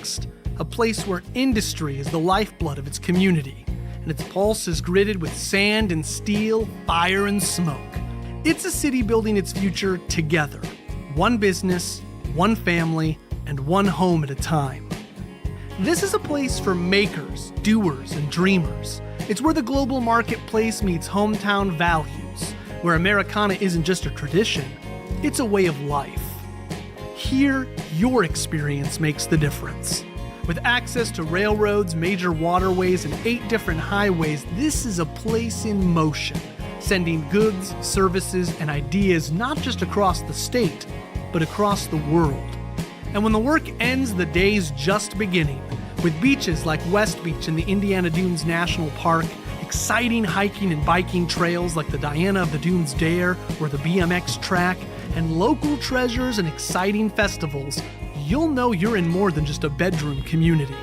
next, a place where industry is the lifeblood of its community, and its pulse is gritted with sand and steel, fire and smoke. It's a city building its future together, one business, one family, and one home at a time. This is a place for makers, doers, and dreamers. It's where the global marketplace meets hometown values, where Americana isn't just a tradition, it's a way of life. Here, your experience makes the difference. With access to railroads, major waterways, and 8 different highways, this is a place in motion, sending goods, services, and ideas not just across the state, but across the world. And when the work ends, the day's just beginning, with beaches like West Beach in the Indiana Dunes National Park, exciting hiking and biking trails like the Diana of the Dunes Dare or the BMX track, and local treasures and exciting festivals, you'll know you're in more than just a bedroom community.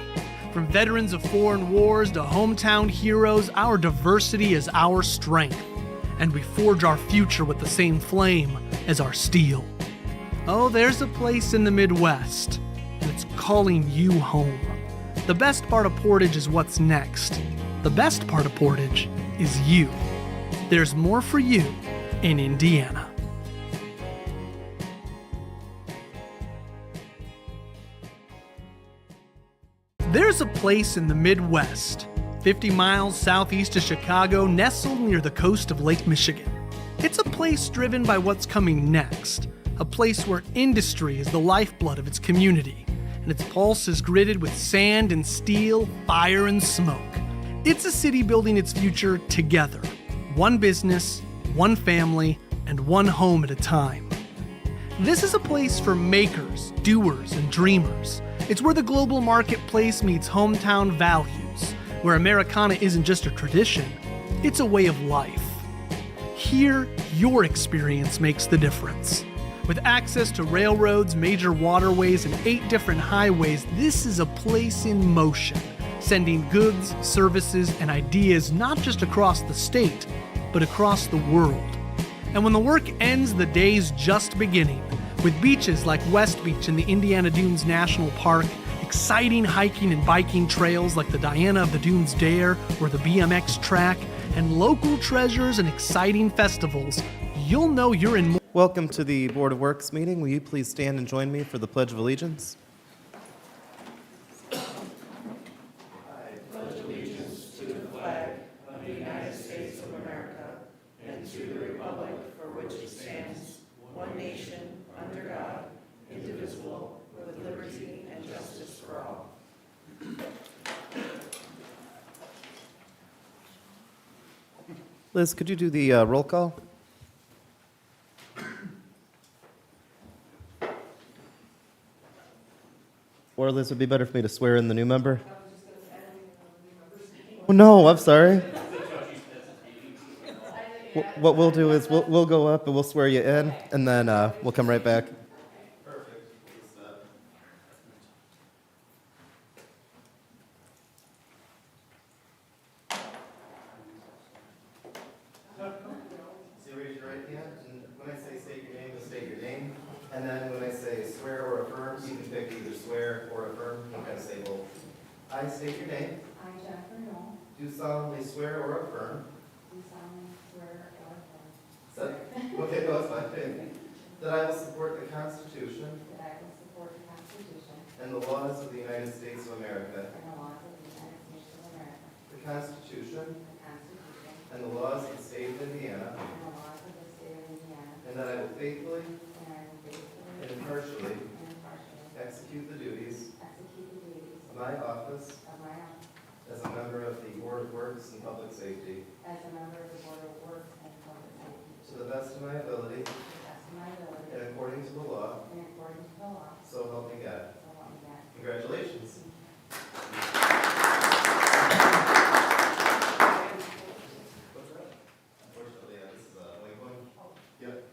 From veterans of foreign wars to hometown heroes, our diversity is our strength, and we forge our future with the same flame as our steel. Oh, there's a place in the Midwest, and it's calling you home. The best part of Portage is what's next. The best part of Portage is you. There's more for you in Indiana. There's a place in the Midwest, 50 miles southeast of Chicago, nestled near the coast of Lake Michigan. It's a place driven by what's coming next, a place where industry is the lifeblood of its community, and its pulse is gritted with sand and steel, fire and smoke. It's a city building its future together, one business, one family, and one home at a time. This is a place for makers, doers, and dreamers. It's where the global marketplace meets hometown values, where Americana isn't just a tradition, it's a way of life. Here, your experience makes the difference. With access to railroads, major waterways, and 8 different highways, this is a place in motion, sending goods, services, and ideas not just across the state, but across the world. And when the work ends, the day's just beginning, with beaches like West Beach in the Indiana Dunes National Park, exciting hiking and biking trails like the Diana of the Dunes Dare or the BMX track, and local treasures and exciting festivals, you'll know you're in more. Welcome to the Board of Works meeting. Will you please stand and join me for the Pledge of Allegiance? Liz, could you do the roll call? Or Liz, would be better for me to swear in the new member? Oh, no, I'm sorry. What we'll do is we'll go up and we'll swear you in, and then we'll come right back. And then when I say swear or affirm, you can pick either swear or affirm. You can say both. I state your name. I, Jennifer Knoll. Do solemnly swear or affirm. Do solemnly swear or affirm. Okay, no, it's fine. That I will support the Constitution. That I will support the Constitution. And the laws of the United States of America. And the laws of the United States of America. The Constitution. The Constitution. And the laws of the state of Indiana. And the laws of the state of Indiana. And that I will faithfully. And I will faithfully. And impartially. And impartially. Execute the duties. Execute the duties. Of my office. Of my office. As a member of the Board of Works and Public Safety. As a member of the Board of Works and Public Safety. To the best of my ability. To the best of my ability. And according to the law. And according to the law. So help me God. So help me God. Congratulations. Unfortunately, this is a late one. Yep.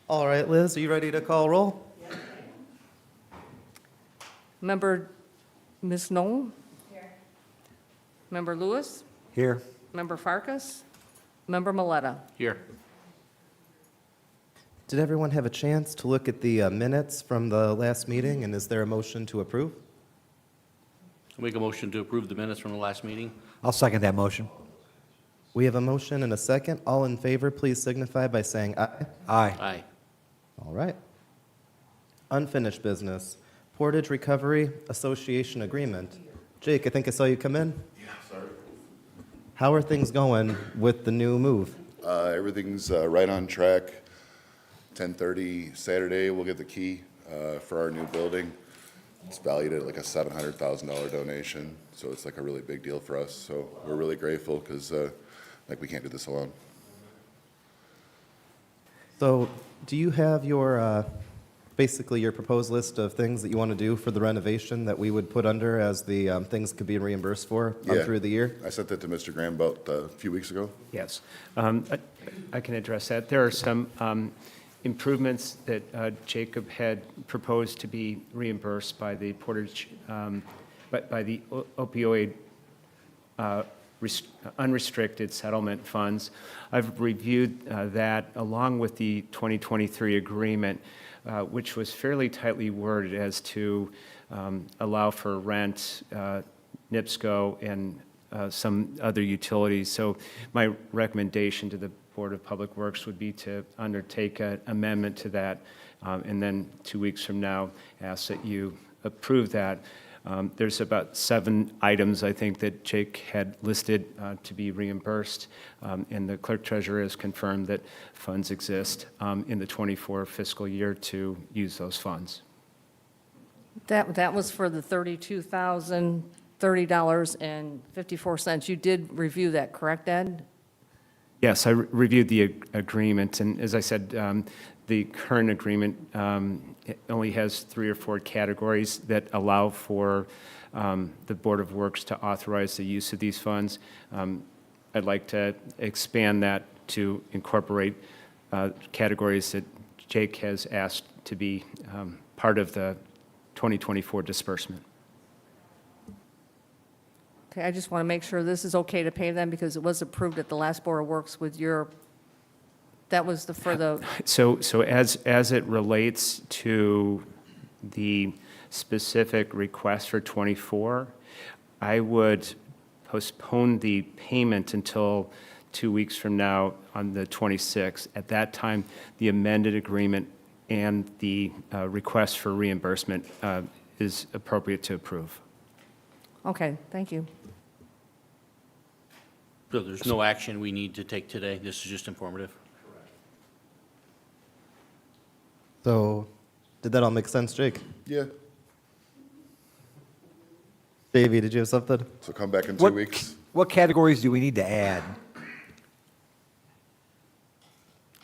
All right, Liz, are you ready to call roll? Member Ms. Knoll? Here. Member Lewis? Here. Member Farkas? Member Maleta? Here. Did everyone have a chance to look at the minutes from the last meeting, and is there a motion to approve? I'll make a motion to approve the minutes from the last meeting. I'll second that motion. We have a motion and a second. All in favor, please signify by saying aye. Aye. Aye. All right. Unfinished business. Portage Recovery Association Agreement. Jake, I think I saw you come in. Yeah, sorry. How are things going with the new move? Everything's right on track. 10:30 Saturday, we'll get the key for our new building. It's valued at like a $700,000 donation, so it's like a really big deal for us. So we're really grateful because like we can't do this alone. So, do you have your, basically your proposed list of things that you want to do for the renovation that we would put under as the things could be reimbursed for Yeah. through the year? I sent that to Mr. Graham about a few weeks ago. Yes. I can address that. There are some improvements that Jacob had proposed to be reimbursed by the Portage, by the opioid unrestricted settlement funds. I've reviewed that along with the 2023 agreement, which was fairly tightly worded as to allow for rent, NIPSCO, and some other utilities. So my recommendation to the Board of Public Works would be to undertake an amendment to that, and then 2 weeks from now, ask that you approve that. There's about 7 items, I think, that Jake had listed to be reimbursed, and the clerk treasurer has confirmed that funds exist in the '24 fiscal year to use those funds. That was for the $32,030.54. You did review that, correct, Ed? Yes, I reviewed the agreement, and as I said, the current agreement it only has 3 or 4 categories that allow for the Board of Works to authorize the use of these funds. I'd like to expand that to incorporate categories that Jake has asked to be part of the 2024 disbursement. Okay, I just want to make sure this is okay to pay them because it was approved at the last Board of Works with your, that was for the, So as it relates to the specific request for '24, I would postpone the payment until 2 weeks from now on the 26th. At that time, the amended agreement and the request for reimbursement is appropriate to approve. okay, thank you. So there's no action we need to take today. This is just informative. So, did that all make sense, Jake? Yeah, Davey, did you have something? so come back in 2 What- weeks. What categories do we need to add?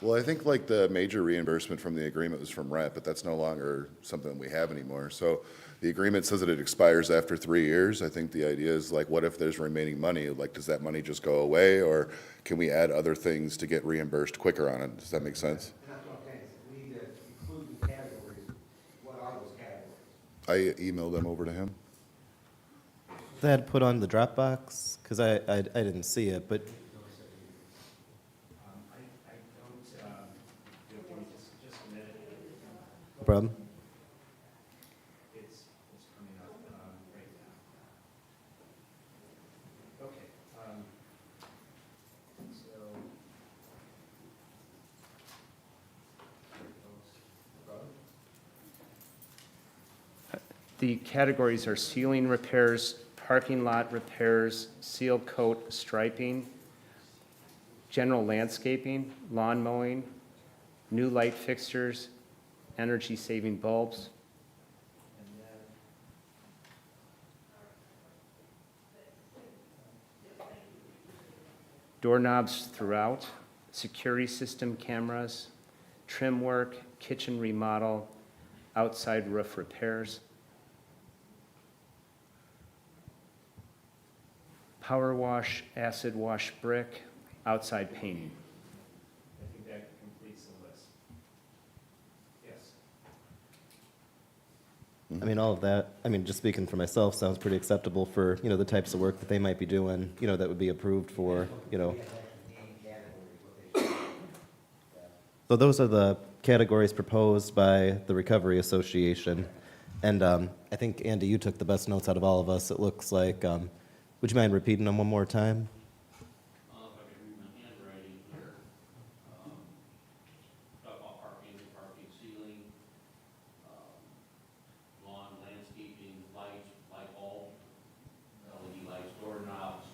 Well, I think like the major reimbursement from the agreement was from rent, but that's no longer something we have anymore. So the agreement says that it expires after 3 years. I think the idea is like, what if there's remaining money? Like, does that money just go away, or can we add other things to get reimbursed quicker on it? Does that make sense? That's what I'm saying, is we need to include the categories. What are those categories? I emailed them over to him. That put on the Dropbox? Because I didn't see it, but no problem. It's coming up right now. Okay. The categories are ceiling repairs, parking lot repairs, seal coat striping, general landscaping, lawn mowing, new light fixtures, energy-saving bulbs. Doorknobs throughout, security system cameras, trim work, kitchen remodel, outside roof repairs, power wash, acid wash brick, outside painting. I think that completes the list. Yes. I mean, all of that, I mean, just speaking for myself, sounds pretty acceptable for, the types of work that they might be doing, that would be approved for, So those are the categories proposed by the Recovery Association. And I think, Andy, you took the best notes out of all of us. It looks like, would you mind repeating them one more time? If I can read my handwriting here. Talk about parking ceiling, lawn landscaping, lights, light bulb, LED lights, doorknobs,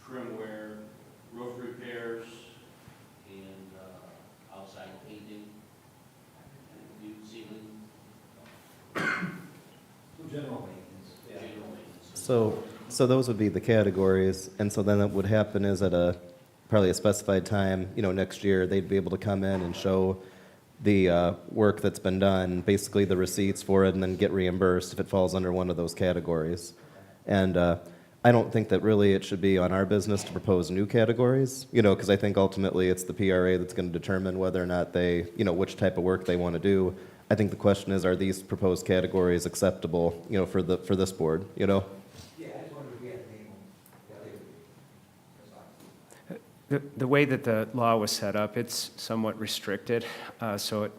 trimware, roof repairs, and outside painting, new ceiling, General maintenance. general maintenance. So those would be the categories, and so then what would happen is at probably a specified time, next year, they'd be able to come in and show the work that's been done, basically the receipts for it, and then get reimbursed if it falls under one of those categories. And I don't think that really it should be on our business to propose new categories, because I think ultimately it's the PRA that's going to determine whether or not they, which type of work they want to do. I think the question is, are these proposed categories acceptable, for this board, Yeah, I just wondered if we had to name them. The way that the law was set up, it's somewhat restricted, so it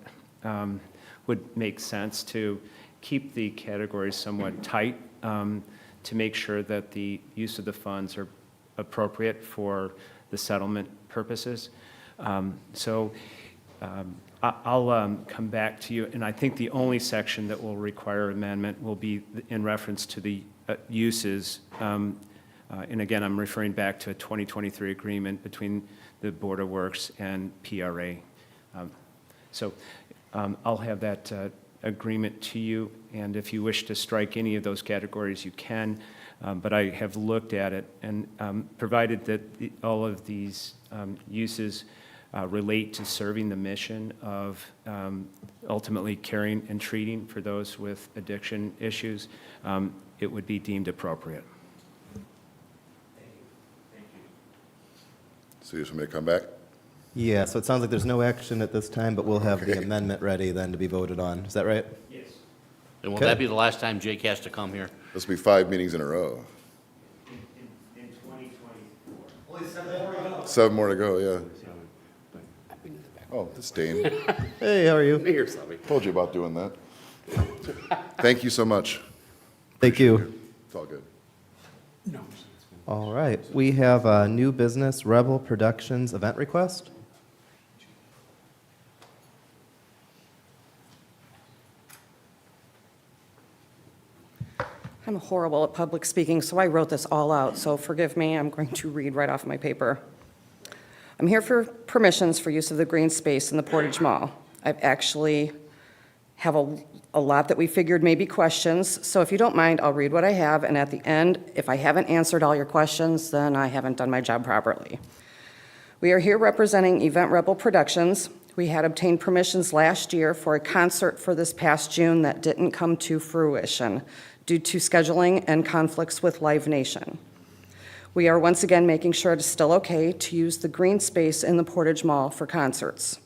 would make sense to keep the categories somewhat tight to make sure that the use of the funds are appropriate for the settlement purposes. I'll come back to you, and I think the only section that will require amendment will be in reference to the uses. And again, I'm referring back to a 2023 agreement between the Board of Works and PRA. I'll have that agreement to you, and if you wish to strike any of those categories, you can. But I have looked at it, and provided that all of these uses relate to serving the mission of ultimately caring and treating for those with addiction issues, it would be deemed appropriate. So you just want me to come back? Yeah, so it sounds like there's no action at this time, but we'll have the amendment ready then to be voted on. Is that right? Yes. And will Okay. that be the last time Jake has to come here? This will be 5 meetings in a row. In 2024. Only 7 more to go. 7 more to go, yeah. Oh, this Dane. Hey, how are you? Here, Selby. Told you about doing that. Thank you so much. Thank you. It's all good. All right, we have a new business, Rebel Productions event request. I'm horrible at public speaking, so I wrote this all out, so forgive me, I'm going to read right off my paper. I'm here for permissions for use of the green space in the Portage Mall. I've actually have a lot that we figured may be questions, so if you don't mind, I'll read what I have, and at the end, if I haven't answered all your questions, then I haven't done my job properly. We are here representing Event Rebel Productions. We had obtained permissions last year for a concert for this past June that didn't come to fruition due to scheduling and conflicts with Live Nation. We are once again making sure it is still okay to use the green space in the Portage Mall for concerts.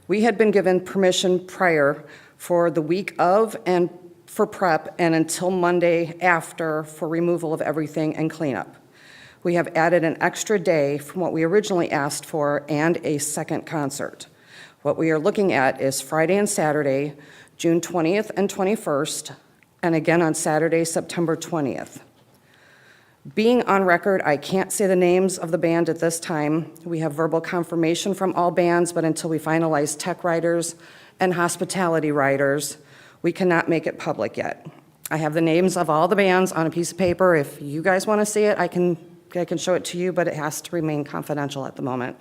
We had been given permission prior for the week of and for prep and until Monday after for removal of everything and cleanup. We have added an extra day from what we originally asked for and a second concert. What we are looking at is Friday and Saturday, June 20th and 21st, and again on Saturday, September 20th. Being on record, I can't say the names of the band at this time. We have verbal confirmation from all bands, but until we finalize tech writers and hospitality writers, we cannot make it public yet. I have the names of all the bands on a piece of paper. If you guys want to see it, I can show it to you, but it has to remain confidential at the moment.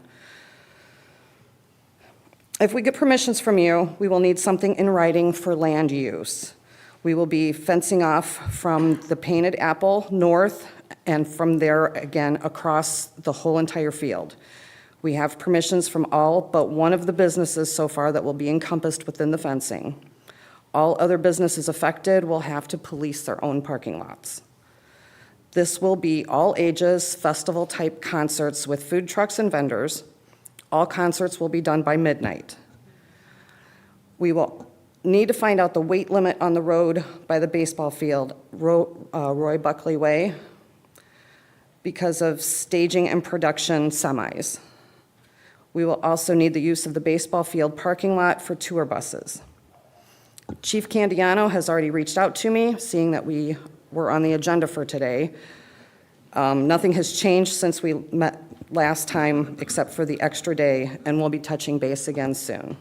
If we get permissions from you, we will need something in writing for land use. We will be fencing off from the Painted Apple north and from there again across the whole entire field. We have permissions from all but one of the businesses so far that will be encompassed within the fencing. All other businesses affected will have to police their own parking lots. This will be all ages, festival-type concerts with food trucks and vendors. All concerts will be done by midnight. We will Need to find out the weight limit on the road by the baseball field, Roy Buckley Way, because of staging and production semis. We will also need the use of the baseball field parking lot for tour buses. Chief Candiano has already reached out to me, seeing that we were on the agenda for today. Nothing has changed since we met last time, except for the extra day, and we'll be touching base again soon.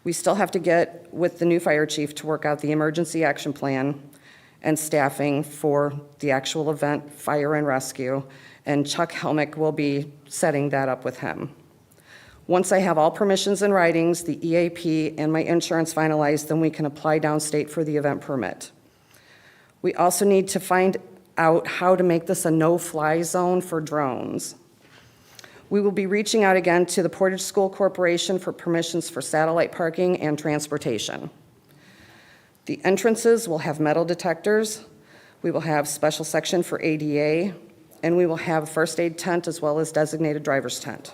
We still have to get with the new fire chief to work out the emergency action plan and staffing for the actual event, fire and rescue, and Chuck Helmick will be setting that up with him. Once I have all permissions and writings, the EAP, and my insurance finalized, then we can apply downstate for the event permit. We also need to find out how to make this a no-fly zone for drones. We will be reaching out again to the Portage School Corporation for permissions for satellite parking and transportation. The entrances will have metal detectors. We will have special section for ADA, and we will have a first aid tent as well as designated driver's tent.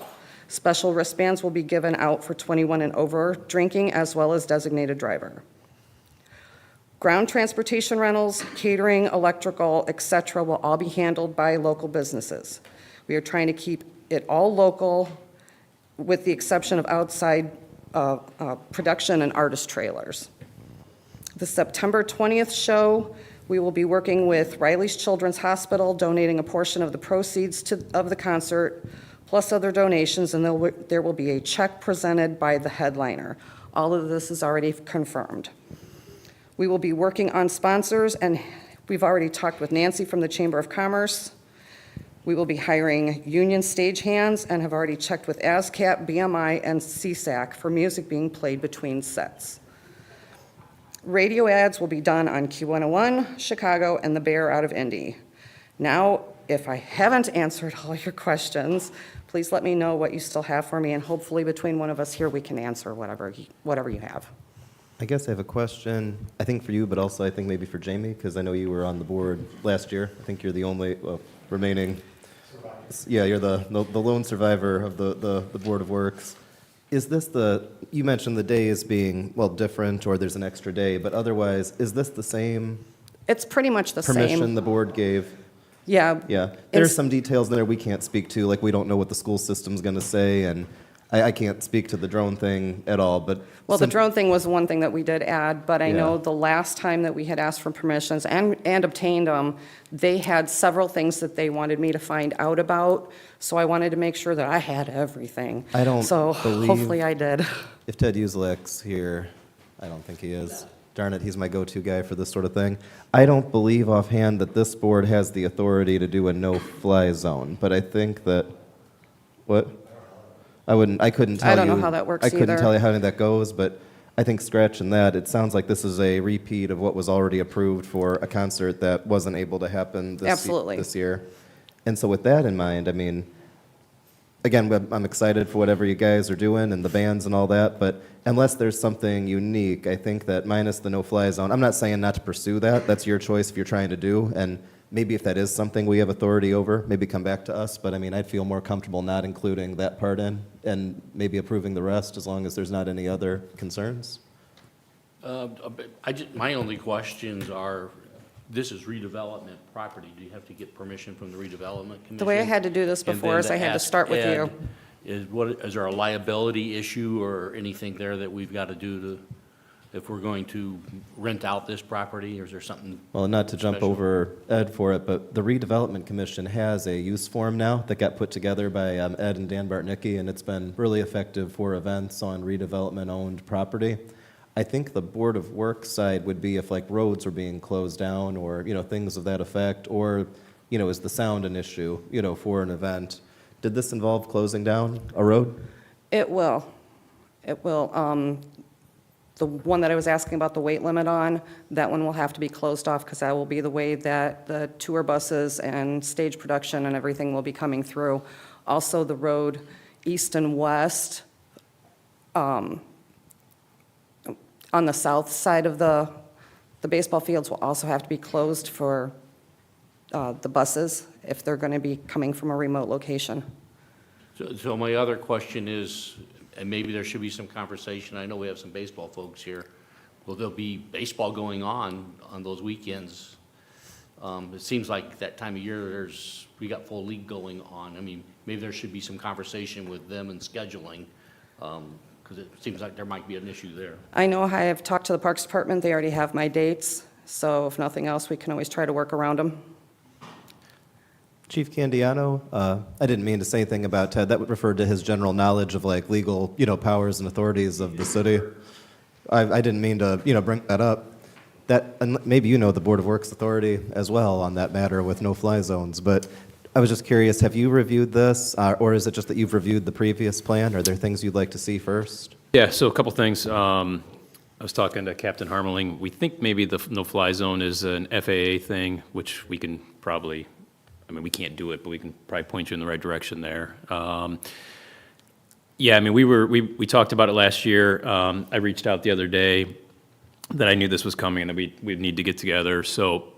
Special wristbands will be given out for 21 and over drinking as well as designated driver. Ground transportation rentals, catering, electrical, et cetera, will all be handled by local businesses. We are trying to keep it all local with the exception of outside production and artist trailers. The September 20th show, we will be working with Riley's Children's Hospital, donating a portion of the proceeds of the concert, plus other donations, and there will be a check presented by the headliner. All of this is already confirmed. We will be working on sponsors, and we've already talked with Nancy from the Chamber of Commerce. We will be hiring union stagehands and have already checked with ASCAP, BMI, and CSAC for music being played between sets. Radio ads will be done on Q101, Chicago, and the Bear out of Indy. Now, if I haven't answered all your questions, please let me know what you still have for me, and hopefully between one of us here, we can answer whatever you have. I guess I have a question, I think for you, but also I think maybe for Jamie, because I know you were on the board last year. I think you're the only remaining, yeah, you're the lone survivor of the Board of Works. Is this you mentioned the day as being, well, different, or there's an extra day, but otherwise, is this the same It's pretty much the permission same. the board gave? Yeah. Yeah, there's some details there we can't speak to, like we don't know what the school system's going to say, and I can't speak to the drone thing at all, but. Well, the drone thing was one thing that we did add, but I know Yeah. the last time that we had asked for permissions and obtained them, they had several things that they wanted me to find out about, so I wanted to make sure that I had everything. I don't So believe- hopefully I did. If Ted Uselak's here, I don't think he is. Darn it, he's my go-to guy for this sort of thing. I don't believe offhand that this board has the authority to do a no-fly zone, but I think that, what? I couldn't tell you. I don't know how that works I couldn't either. tell you how that goes, but I think scratching that, it sounds like this is a repeat of what was already approved for a concert that wasn't able to happen Absolutely. this year. And so with that in mind, I mean, again, I'm excited for whatever you guys are doing and the bands and all that, but unless there's something unique, I think that minus the no-fly zone, I'm not saying not to pursue that. That's your choice if you're trying to do, and maybe if that is something we have authority over, maybe come back to us, but I mean, I'd feel more comfortable not including that part in and maybe approving the rest as long as there's not any other concerns. My only questions are, this is redevelopment property. Do you have to get permission from the redevelopment commission? The way I had to do this And before then is I had to start with you. Is there a liability issue or anything there that we've got to do if we're going to rent out this property, or is there something? Well, not to jump special? over Ed for it, but the redevelopment commission has a use form now that got put together by Ed and Dan Bartnicki, and it's been really effective for events on redevelopment-owned property. I think the Board of Works side would be if like roads were being closed down or, things of that effect, or, is the sound an issue, for an event? Did this involve closing down a road? It will. It will. The one that I was asking about the weight limit on, that one will have to be closed off because that will be the way that the tour buses and stage production and everything will be coming through. Also, the road east and west, on the south side of the baseball fields will also have to be closed for the buses if they're going to be coming from a remote location. So my other question is, and maybe there should be some conversation, I know we have some baseball folks here, Well, there'll be baseball going on those weekends. It seems like that time of year, we got full league going on. I mean, maybe there should be some conversation with them and scheduling, because it seems like there might be an issue there. I know I have talked to the Parks Department, they already have my dates, so if nothing else, we can always try to work around them. Chief Candiano, I didn't mean to say anything about Ted. That referred to his general knowledge of like legal, powers and authorities of the city. I didn't mean to, bring that up. And maybe the Board of Works Authority as well on that matter with no-fly zones. But I was just curious, have you reviewed this, or is it just that you've reviewed the previous plan? Are there things you'd like to see first? Yeah, so a couple things. I was talking to Captain Harmeling. We think maybe the no-fly zone is an FAA thing, which we can probably, we can't do it, but we can probably point you in the right direction there. Yeah, I mean, we talked about it last year. I reached out the other day that I knew this was coming and that we'd need to get together. So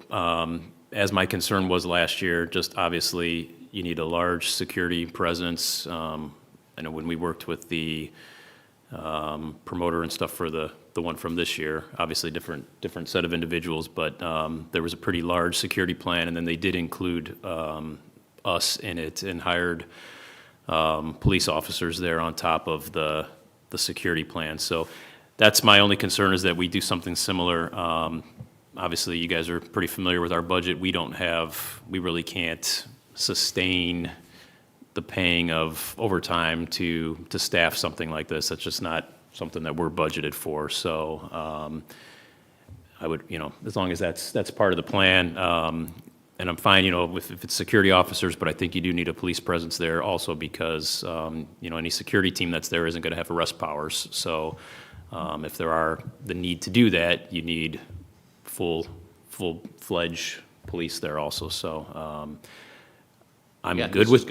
as my concern was last year, just obviously you need a large security presence. I know when we worked with the promoter and stuff for the one from this year, obviously different set of individuals, but there was a pretty large security plan, and then they did include us in it and hired police officers there on top of the security plan. So that's my only concern, is that we do something similar. Obviously, you guys are pretty familiar with our budget. We really can't sustain the paying of overtime to staff something like this. That's just not something that we're budgeted for. So I would, as long as that's part of the plan, and I'm fine, if it's security officers, but I think you do need a police presence there also because, any security team that's there isn't going to have arrest powers. So if there are the need to do that, you need full-fledged police there also. So I'm good with.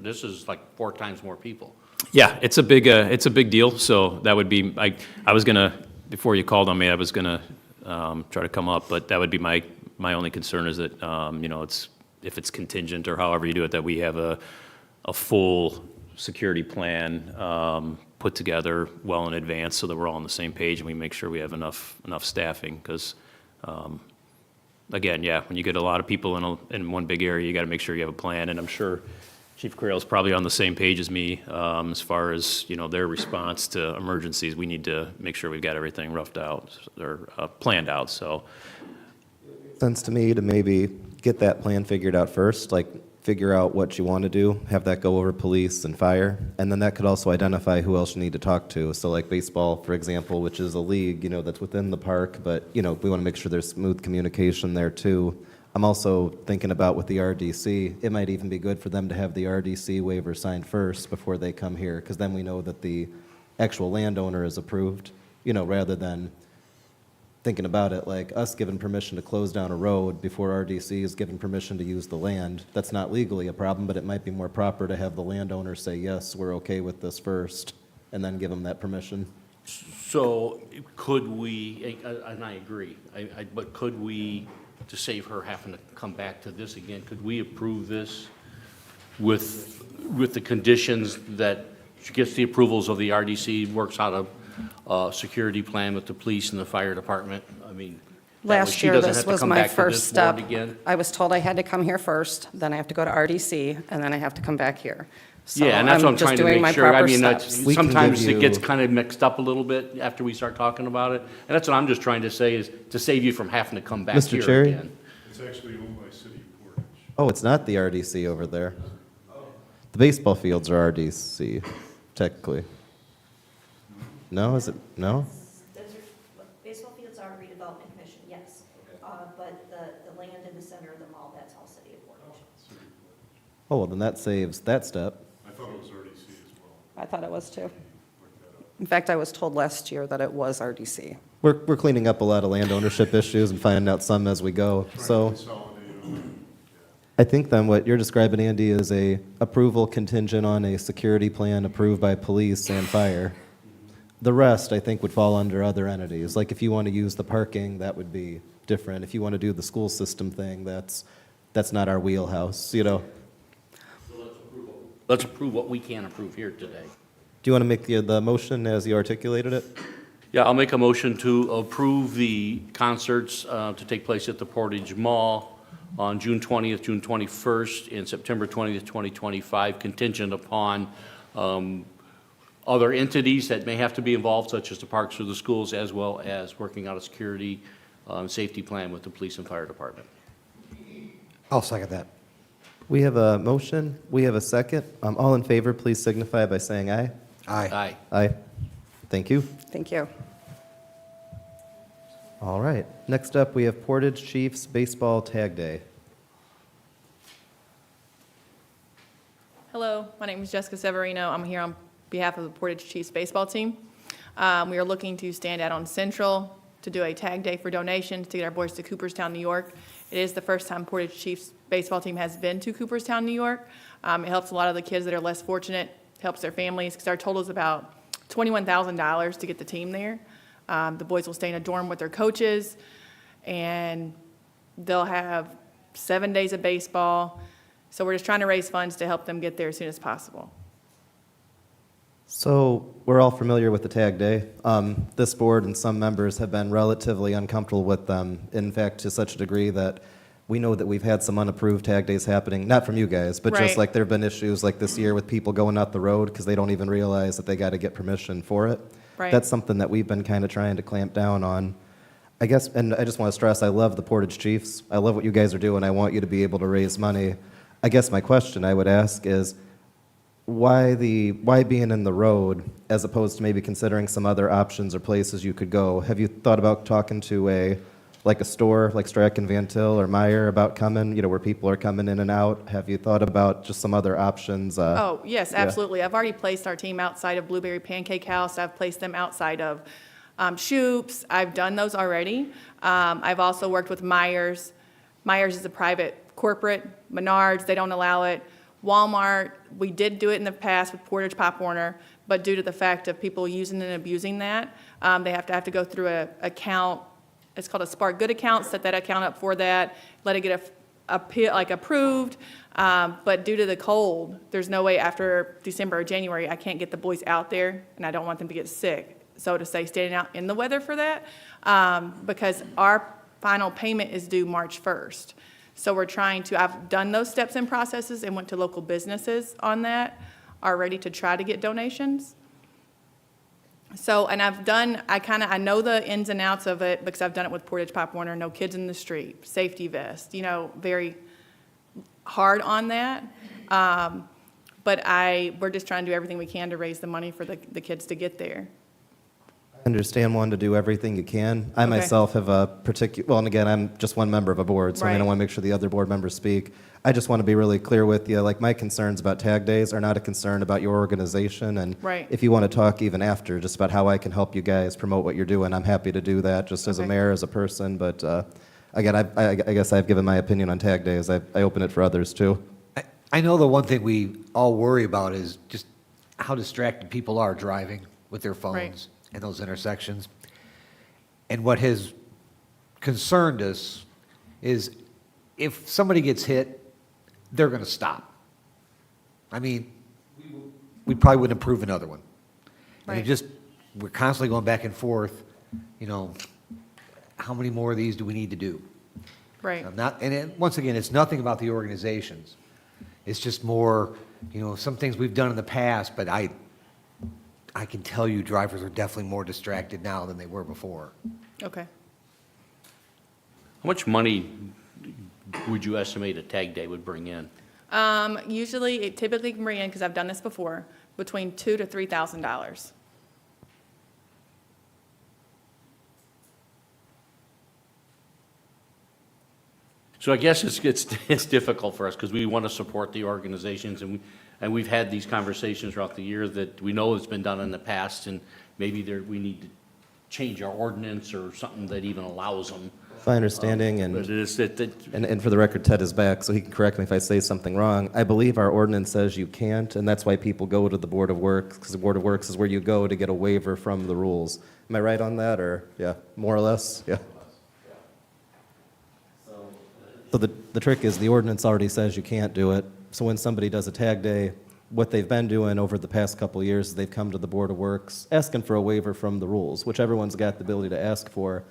This is like 4 times more people. Yeah, it's a big deal. So that would be, I was gonna, before you called on me, I was gonna try to come up, but that would be my only concern, is that if it's contingent or however you do it, that we have a full security plan put together well in advance, so that we're all on the same page and we make sure we have enough staffing. Because again, when you get a lot of people in one big area, you got to make sure you have a plan. And I'm sure Chief Carell's probably on the same page as me as far as their response to emergencies. We need to make sure we've got everything roughed out or planned out. So, Sense to me to maybe get that plan figured out first, like figure out what you want to do, have that go over police and fire, and then that could also identify who else you need to talk to. So like baseball, for example, which is a league, that's within the park, but, we want to make sure there's smooth communication there too. I'm also thinking about with the RDC, it might even be good for them to have the RDC waiver signed first before they come here, because then we know that the actual landowner is approved, rather than thinking about it like us giving permission to close down a road before RDC is given permission to use the land. That's not legally a problem, but it might be more proper to have the landowner say, yes, we're okay with this first, and then give them that permission. So could we, and I agree, but could we, to save her having to come back to this again, could we approve this with the conditions that she gets the approvals of the RDC, works out a security plan with the police and the fire department? I mean, Last year, this was my first step. Again? I was told I had to come here first, then I have to go to RDC, and then I have to come back here. So Yeah, and that's what I'm just trying to doing make my sure. I proper mean, steps. We can sometimes give it gets you- kind of mixed up a little bit after we start talking about it. And that's what I'm just trying to say, is to save you from having to come back Mr. here Cherry? again. It's actually owned by City of Portage. Oh, it's not the RDC over there. The baseball fields are RDC, technically. No, is it? No? Baseball fields are redevelopment commission, yes. But the land in the center of the mall, that's all City of Portage. Oh, well, then that saves that step. I thought it was RDC as well. I thought it was too. Look that up. In fact, I was told last year that it was RDC. We're cleaning up a lot of land ownership issues and finding out some as we go. Trying to So consolidate them. I think then what you're describing, Andy, is a approval contingent on a security plan approved by police and fire. The rest, I think, would fall under other entities. Like if you want to use the parking, that would be different. If you want to do the school system thing, that's not our wheelhouse, So let's approve what we can approve here today. Do you want to make the motion as you articulated it? Yeah, I'll make a motion to approve the concerts to take place at the Portage Mall on June 20th, June 21st, and September 20th, 2025, contingent upon other entities that may have to be involved, such as the parks or the schools, as well as working out a security safety plan with the police and fire department. I'll second that. We have a motion, we have a second. All in favor, please signify by saying aye. Aye. Aye. Aye. Thank you. Thank you. All right. Next up, we have Portage Chiefs Baseball Tag Day. Hello, my name is Jessica Severino. I'm here on behalf of the Portage Chiefs baseball team. We are looking to stand out on Central to do a tag day for donations to get our boys to Cooperstown, New York. It is the first time Portage Chiefs baseball team has been to Cooperstown, New York. It helps a lot of the kids that are less fortunate, helps their families, because our total is about $21,000 to get the team there. The boys will stay in a dorm with their coaches, and they'll have 7 days of baseball. So we're just trying to raise funds to help them get there as soon as possible. So we're all familiar with the Tag Day. This board and some members have been relatively uncomfortable with them, in fact, to such a degree that we know that we've had some unapproved Tag Days happening, not from you guys, but just Right. like there have been issues like this year with people going out the road because they don't even realize that they got to get permission for it. Right. That's something that we've been kind of trying to clamp down on. I guess, and I just want to stress, I love the Portage Chiefs. I love what you guys are doing. I want you to be able to raise money. I guess my question I would ask is, why being in the road as opposed to maybe considering some other options or places you could go? Have you thought about talking to a store like Strack and Van Til or Meyer about coming, where people are coming in and out? Have you thought about just some other options? Oh, yes, yeah. absolutely. I've already placed our team outside of Blueberry Pancake House. I've placed them outside of Shoop's. I've done those already. I've also worked with Myers. Myers is a private corporate. Menards, they don't allow it. Walmart, we did do it in the past with Portage Pop Warner, but due to the fact of people using and abusing that, they have to go through a account. It's called a Spark Good account, set that account up for that, let it get approved. But due to the cold, there's no way after December or January, I can't get the boys out there, and I don't want them to get sick. So to say, standing out in the weather for that, because our final payment is due March 1st. So we're trying to, I've done those steps and processes and went to local businesses on that already to try to get donations. So, and I know the ins and outs of it because I've done it with Portage Pop Warner, no kids in the street, safety vest, very hard on that. But we're just trying to do everything we can to raise the money for the kids to get there. I understand wanting to do everything you can. I myself have a particular, and again, I'm just one member of a board, so I Right. want to make sure the other board members speak. I just want to be really clear with you, my concerns about tag days are not a concern about your organization, and Right. if you want to talk even after, just about how I can help you guys promote what you're doing, I'm happy to do that, just as a Okay. mayor, as a person, but again, I guess I've given my opinion on tag days. I open it for others, too. I know the one thing we all worry about is just how distracted people are driving with their phones Right. in those intersections. And what has concerned us is if somebody gets hit, they're going to stop. I mean, we probably wouldn't approve another one. And Right. we're constantly going back and forth, how many more of these do we need to do? Right. Once again, it's nothing about the organizations. It's just more, some things we've done in the past, but I can tell you drivers are definitely more distracted now than they were before. Okay. How much money would you estimate a tag day would bring in? Usually, it typically can bring in, because I've done this before, between $2,000 to $3,000. So I guess it's difficult for us because we want to support the organizations, and we've had these conversations throughout the year that we know it's been done in the past, and maybe we need to change our ordinance or something that even allows them. My understanding, But and for the record, Ted is back, so he can correct me if I say something wrong. I believe our ordinance says you can't, and that's why people go to the Board of Works, because the Board of Works is where you go to get a waiver from the rules. Am I right on that, or, yeah, more or less? Yeah. So the trick is the ordinance already says you can't do it, so when somebody does a tag day, what they've been doing over the past couple of years is they've come to the Board of Works asking for a waiver from the rules, which everyone's got the ability to ask for.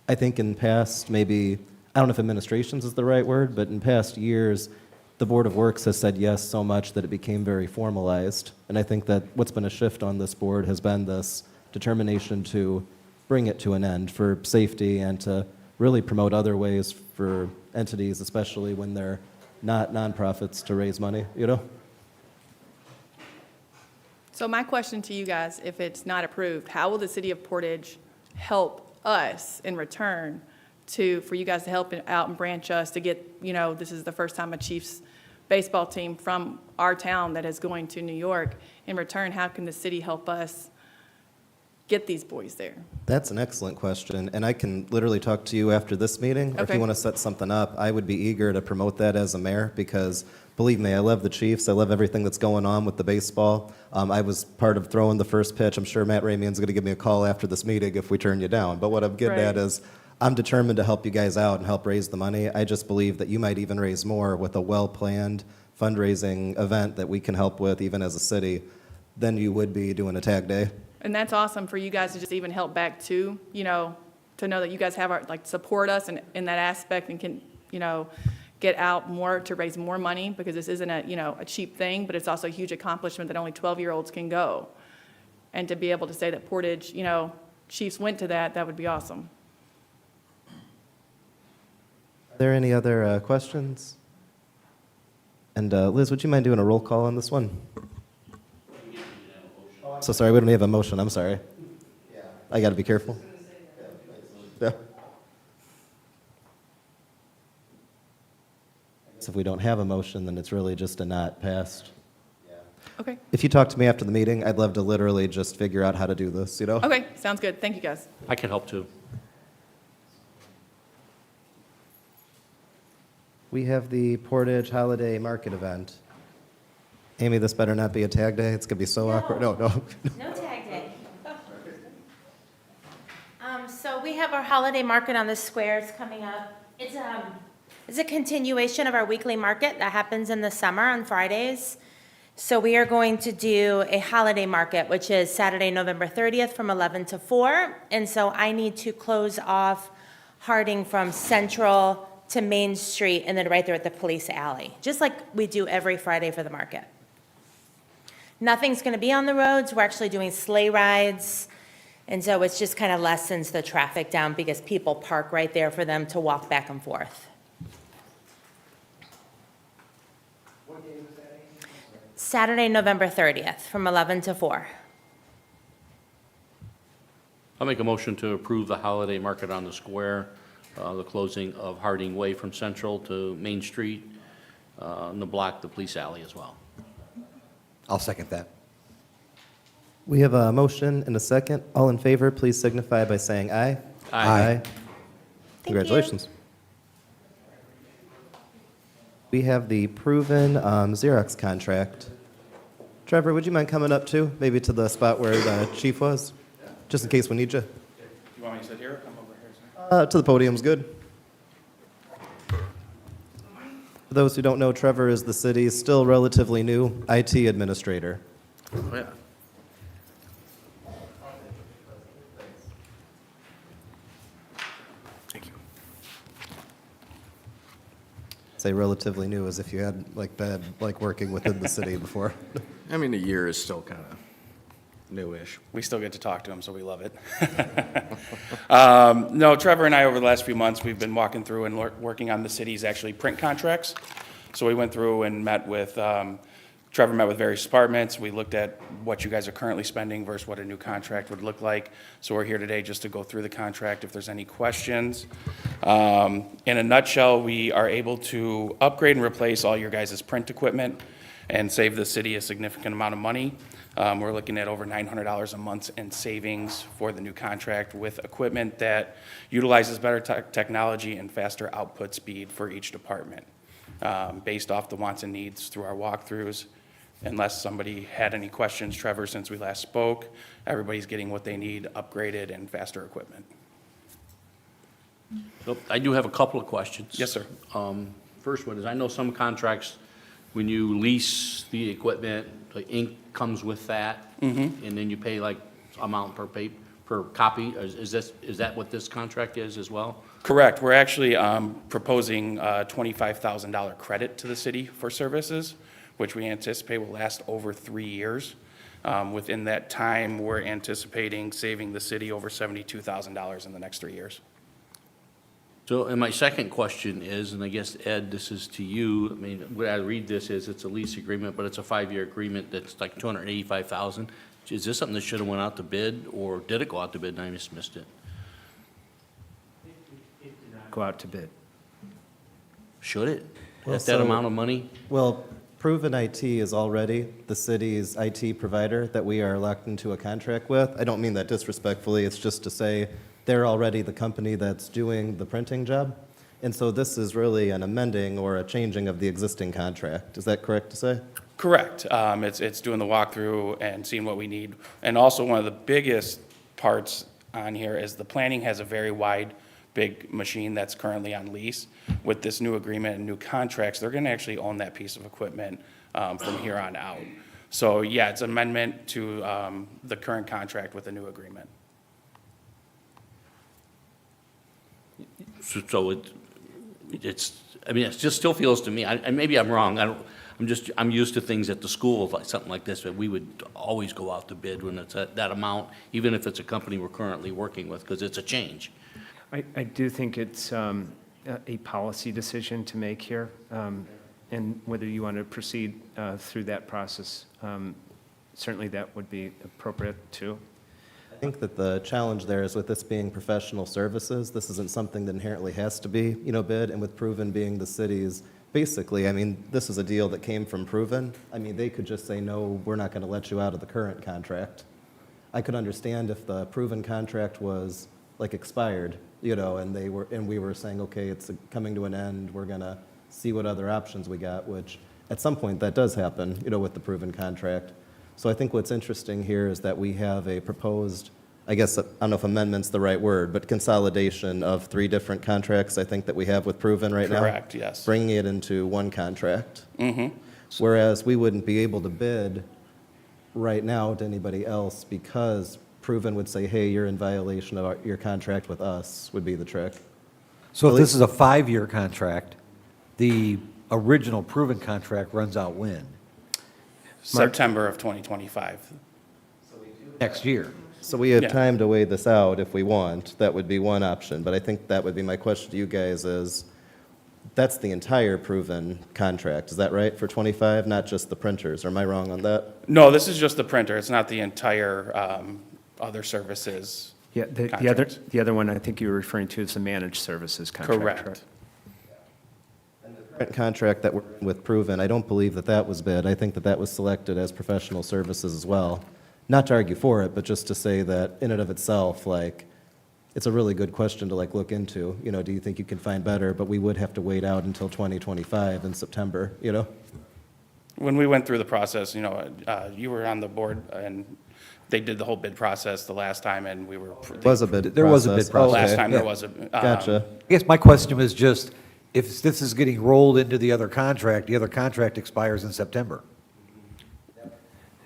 I think in past, maybe, I don't know if administrations is the right word, but in past years, the Board of Works has said yes so much that it became very formalized. And I think that what's been a shift on this board has been this determination to bring it to an end for safety and to really promote other ways for entities, especially when they're not nonprofits, to raise money, you know? So my question to you guys, if it's not approved, how will the city of Portage help us in return for you guys to help out and branch us to get, this is the first time a Chiefs baseball team from our town that is going to New York. In return, how can the city help us get these boys there? That's an excellent question, and I can literally talk to you after this meeting, or if Okay. you want to set something up, I would be eager to promote that as a mayor, because believe me, I love the Chiefs, I love everything that's going on with the baseball. I was part of throwing the first pitch. I'm sure Matt Ramian's going to give me a call after this meeting if we turn you down, but what I'm getting at Right. is, I'm determined to help you guys out and help raise the money. I just believe that you might even raise more with a well-planned fundraising event that we can help with, even as a city, than you would be doing a tag day. And that's awesome for you guys to just even help back too, to know that you guys have support us in that aspect and can, get out more to raise more money, because this isn't a cheap thing, but it's also a huge accomplishment that only 12-year-olds can go. And to be able to say that Portage, Chiefs went to that would be awesome. Are there any other questions? And Liz, would you mind doing a roll call on this one? So sorry, we don't have a motion, I'm sorry. I got to be careful. Yeah. So if we don't have a motion, then it's really just a not passed. Okay. If you talk to me after the meeting, I'd love to literally just figure out how to do this, you know? Okay, sounds good. Thank you, guys. I can help too. We have the Portage Holiday Market event. Amy, this better not be a tag day. It's going to be so awkward. No. No tag day. So we have our holiday market on the squares coming up. It's a continuation of our weekly market that happens in the summer on Fridays. So we are going to do a holiday market, which is Saturday, November 30th from 11 to 4. And so I need to close off Harding from Central to Main Street and then right there at the police alley, just like we do every Friday for the market. Nothing's going to be on the roads. We're actually doing sleigh rides. And so it's just kind of lessens the traffic down because people park right there for them to walk back and forth. What day was that, Amy? Saturday, November 30th from 11 to 4. I'll make a motion to approve the holiday market on the square, the closing of Harding Way from Central to Main Street, and the block, the police alley as well. I'll second that. We have a motion and a second. All in favor, please signify by saying aye. Aye. Congratulations. We have the proven Xerox contract. Trevor, would you mind coming up too? Maybe to the spot where the chief was? Just in case we need you. You want me to sit here or come over here, sir? To the podium's good. For those who don't know, Trevor is the city's still relatively new IT administrator. Oh, yeah. Thank you. Say relatively new as if you had been working within the city before. I mean, a year is still kind of newish. We still get to talk to him, so we love it. No, Trevor and I, over the last few months, we've been walking through and working on the city's actually print contracts. So we went through and met with, Trevor met with various departments. We looked at what you guys are currently spending versus what a new contract would look like. So we're here today just to go through the contract if there's any questions. In a nutshell, we are able to upgrade and replace all your guys' print equipment and save the city a significant amount of money. We're looking at over $900 a month in savings for the new contract with equipment that utilizes better technology and faster output speed for each department, based off the wants and needs through our walkthroughs. Unless somebody had any questions, Trevor, since we last spoke, everybody's getting what they need, upgraded and faster equipment. So I do have a couple of questions. Yes, sir. First one is, I know some contracts when you lease the equipment, the ink comes with that? And then you pay like amount per copy? Is that what this contract is as well? Correct. We're actually proposing a $25,000 credit to the city for services, which we anticipate will last over 3 years. Within that time, we're anticipating saving the city over $72,000 in the next 3 years. So, and my second question is, and I guess, Ed, this is to you, I mean, what I read this is, it's a lease agreement, but it's a 5-year agreement that's like $285,000. Is this something that should have went out to bid, or did it go out to bid and I just missed it? Go out to bid. Should it? Well, At that so- amount of money? Well, Proven IT is already the city's IT provider that we are locked into a contract with. I don't mean that disrespectfully, it's just to say they're already the company that's doing the printing job. And so this is really an amending or a changing of the existing contract. Is that correct to say? Correct. It's doing the walkthrough and seeing what we need. And also, one of the biggest parts on here is the planning has a very wide, big machine that's currently on lease. With this new agreement and new contracts, they're going to actually own that piece of equipment from here on out. So, yeah, it's amendment to the current contract with the new agreement. So it's, I mean, it just still feels to me, and maybe I'm wrong, I'm used to things at the school, like something like this, that we would always go out to bid when it's at that amount, even if it's a company we're currently working with, because it's a change. I do think it's a policy decision to make here, and whether you want to proceed through that process, certainly that would be appropriate too. I think that the challenge there is with this being professional services, this isn't something that inherently has to be, bid, and with Proven being the city's, basically, I mean, this is a deal that came from Proven. I mean, they could just say, no, we're not going to let you out of the current contract. I could understand if the Proven contract was like expired, and we were saying, okay, it's coming to an end, we're going to see what other options we got, which at some point that does happen, with the Proven contract. So I think what's interesting here is that we have a proposed, I guess, I don't know if amendment's the right word, but consolidation of 3 different contracts, I think, that we have with Proven right now. Correct, yes. Bringing it into one contract. Whereas we wouldn't be able to bid right now to anybody else because Proven would say, hey, you're in violation of your contract with us, would be the trick. So if this is a 5-year contract, the original Proven contract runs out when? September of 2025. Next year. So we have Yeah. time to weigh this out if we want. That would be one option. But I think that would be my question to you guys is, that's the entire Proven contract, is that right, for 25, not just the printers? Or am I wrong on that? No, this is just the printer. It's not the entire other services. Yeah, contract. the other one I think you were referring to is the managed services contract. Correct. Current contract that we're in with Proven, I don't believe that that was bid. I think that that was selected as professional services as well. Not to argue for it, but just to say that in and of itself, it's a really good question to look into. Do you think you can find better? But we would have to wait out until 2025 in September, When we went through the process, you were on the board, and they did the whole bid process the last time, and we were. Was a bid There was a bid process. Last time there Yeah. was a. Gotcha. I guess my question was just, if this is getting rolled into the other contract expires in September.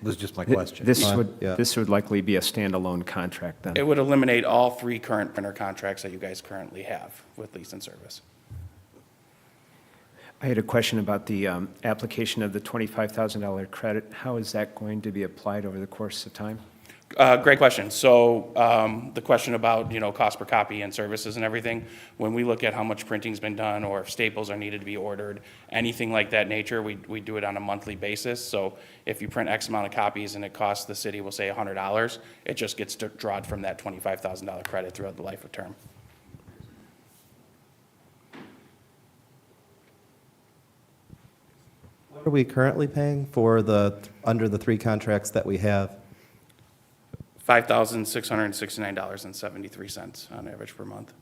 Was just my question. This Yeah. would likely be a standalone contract then. It would eliminate all 3 current printer contracts that you guys currently have with lease and service. I had a question about the application of the $25,000 credit. How is that going to be applied over the course of time? Great question. So the question about, cost per copy and services and everything, when we look at how much printing's been done or if staples are needed to be ordered, anything like that nature, we do it on a monthly basis. So if you print X amount of copies and it costs the city, we'll say $100, it just gets drawn from that $25,000 credit throughout the life of term. What are we currently paying for under the 3 contracts that we have? $5,669.73 on average per month.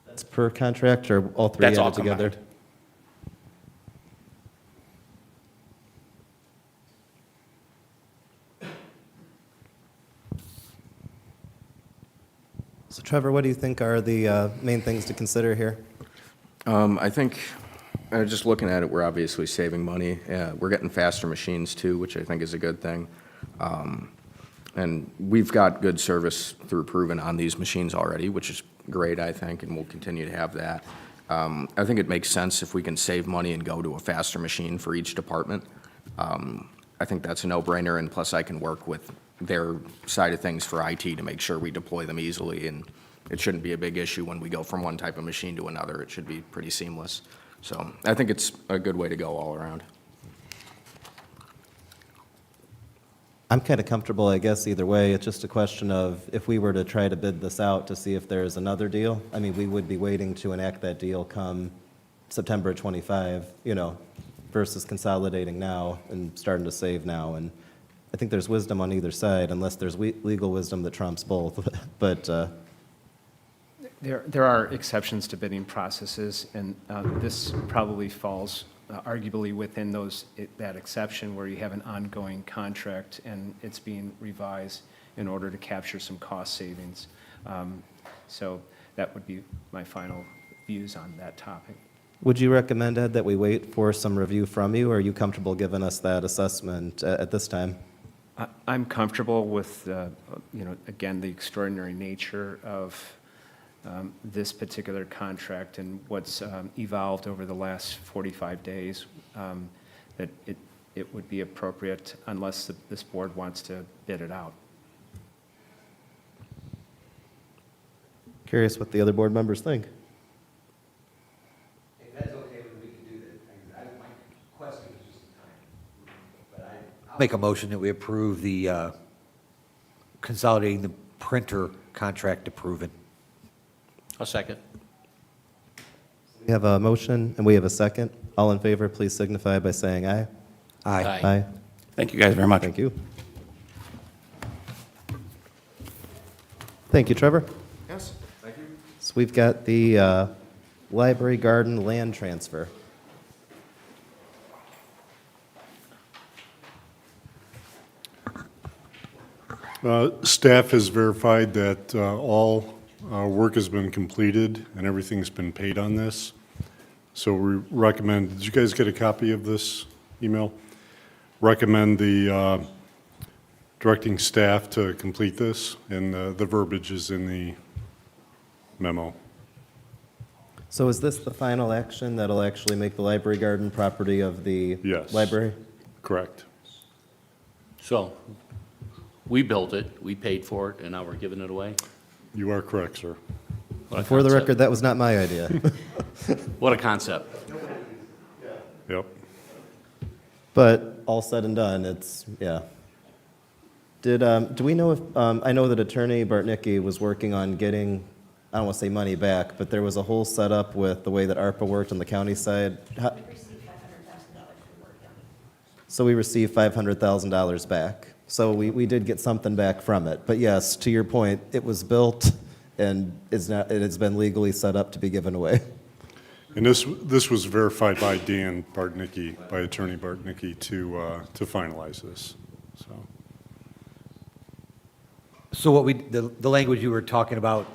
That's per contract or all 3 That's all added together? combined. So Trevor, what do you think are the main things to consider here? I think Just looking at it, we're obviously saving money. We're getting faster machines too, which I think is a good thing. And we've got good service through Proven on these machines already, which is great, I think, and we'll continue to have that. I think it makes sense if we can save money and go to a faster machine for each department. I think that's a no-brainer, and plus I can work with their side of things for IT to make sure we deploy them easily, and it shouldn't be a big issue when we go from one type of machine to another. It should be pretty seamless. So I think it's a good way to go all around. I'm kind of comfortable, I guess, either way. It's just a question of if we were to try to bid this out to see if there's another deal. I mean, we would be waiting to enact that deal come September 25, versus consolidating now and starting to save now. And I think there's wisdom on either side, unless there's legal wisdom that trumps both. But There are exceptions to bidding processes, and this probably falls arguably within that exception where you have an ongoing contract and it's being revised in order to capture some cost savings. So that would be my final views on that topic. would you recommend, Ed, that we wait for some review from you, or are you comfortable giving us that assessment at this time? I'm comfortable with, again, the extraordinary nature of this particular contract and what's evolved over the last 45 days, that it would be appropriate unless this board wants to bid it out. Curious what the other board members think. If that's okay, we can do that. My question is just the time. But I'll make a motion that we approve the consolidating the printer contract to Proven. A second. We have a motion and we have a second. All in favor, please signify by saying aye. Aye. Aye. Thank you guys very much. Thank you. Thank you, Trevor. Yes, thank you. So we've got the library garden land transfer. Staff has verified that all work has been completed and everything's been paid on this. So we recommend, did you guys get a copy of this email? Recommend the directing staff to complete this, and the verbiage is in the memo. So is this the final action that'll actually make the library garden property of the Yes. library? Correct. So, we built it, we paid for it, and now we're giving it away? You are correct, sir. What a For the concept. record, that was not my idea. What a concept. Yep. But all said and done, it's, yeah. Do we know if, I know that Attorney Bartnicki was working on getting, I don't want to say money back, but there was a whole setup with the way that ARPA worked on the county side. We received $500,000 for work done. So we received $500,000 back. So we did get something back from it. But yes, to your point, it was built and it has been legally set up to be given away. And this was verified by Dan Bartnicki, by Attorney Bartnicki, to finalize this, so. So what the language you were talking about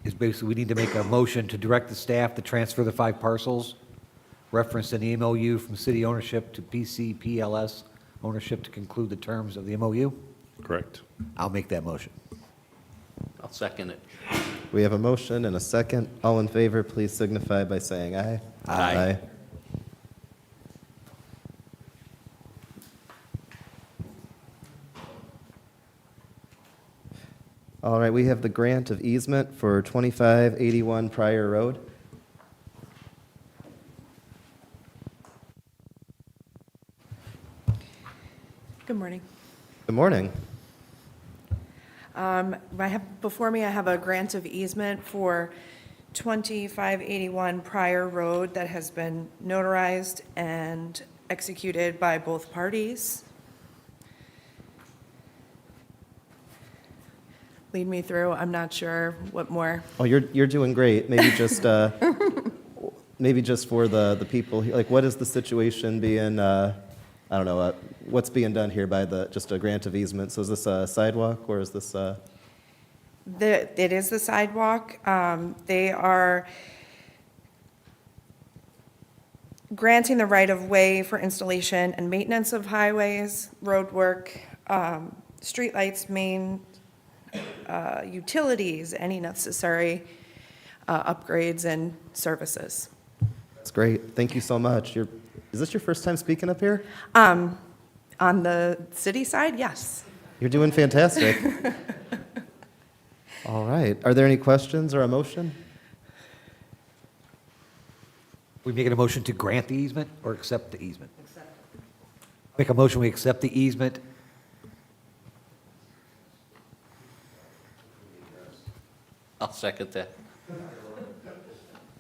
is basically we need to make a motion to direct the staff to transfer the 5 parcels referenced in the MOU from city ownership to PCPLS ownership to conclude the terms of the MOU? Correct. I'll make that motion. I'll second it. We have a motion and a second. All in favor, please signify by saying aye. Aye. All right, we have the grant of easement for 2581 Pryor Road. Good morning. Good morning. Before me, I have a grant of easement for 2581 Pryor Road that has been notarized and executed by both parties. Lead me through, I'm not sure what more. Oh, you're doing great. Maybe just maybe just for the people, like what is the situation being, I don't know, what's being done here by just a grant of easement? So is this a sidewalk or is this It is the sidewalk. They are granting the right-of-way for installation and maintenance of highways, road work, streetlights, main, utilities, any necessary upgrades and services. That's great. Thank you so much. Is this your first time speaking up here? On the city side, yes. You're doing fantastic. All right. Are there any questions or a motion? We making a motion to grant the easement or accept the easement? Make a motion, we accept the easement. I'll second that.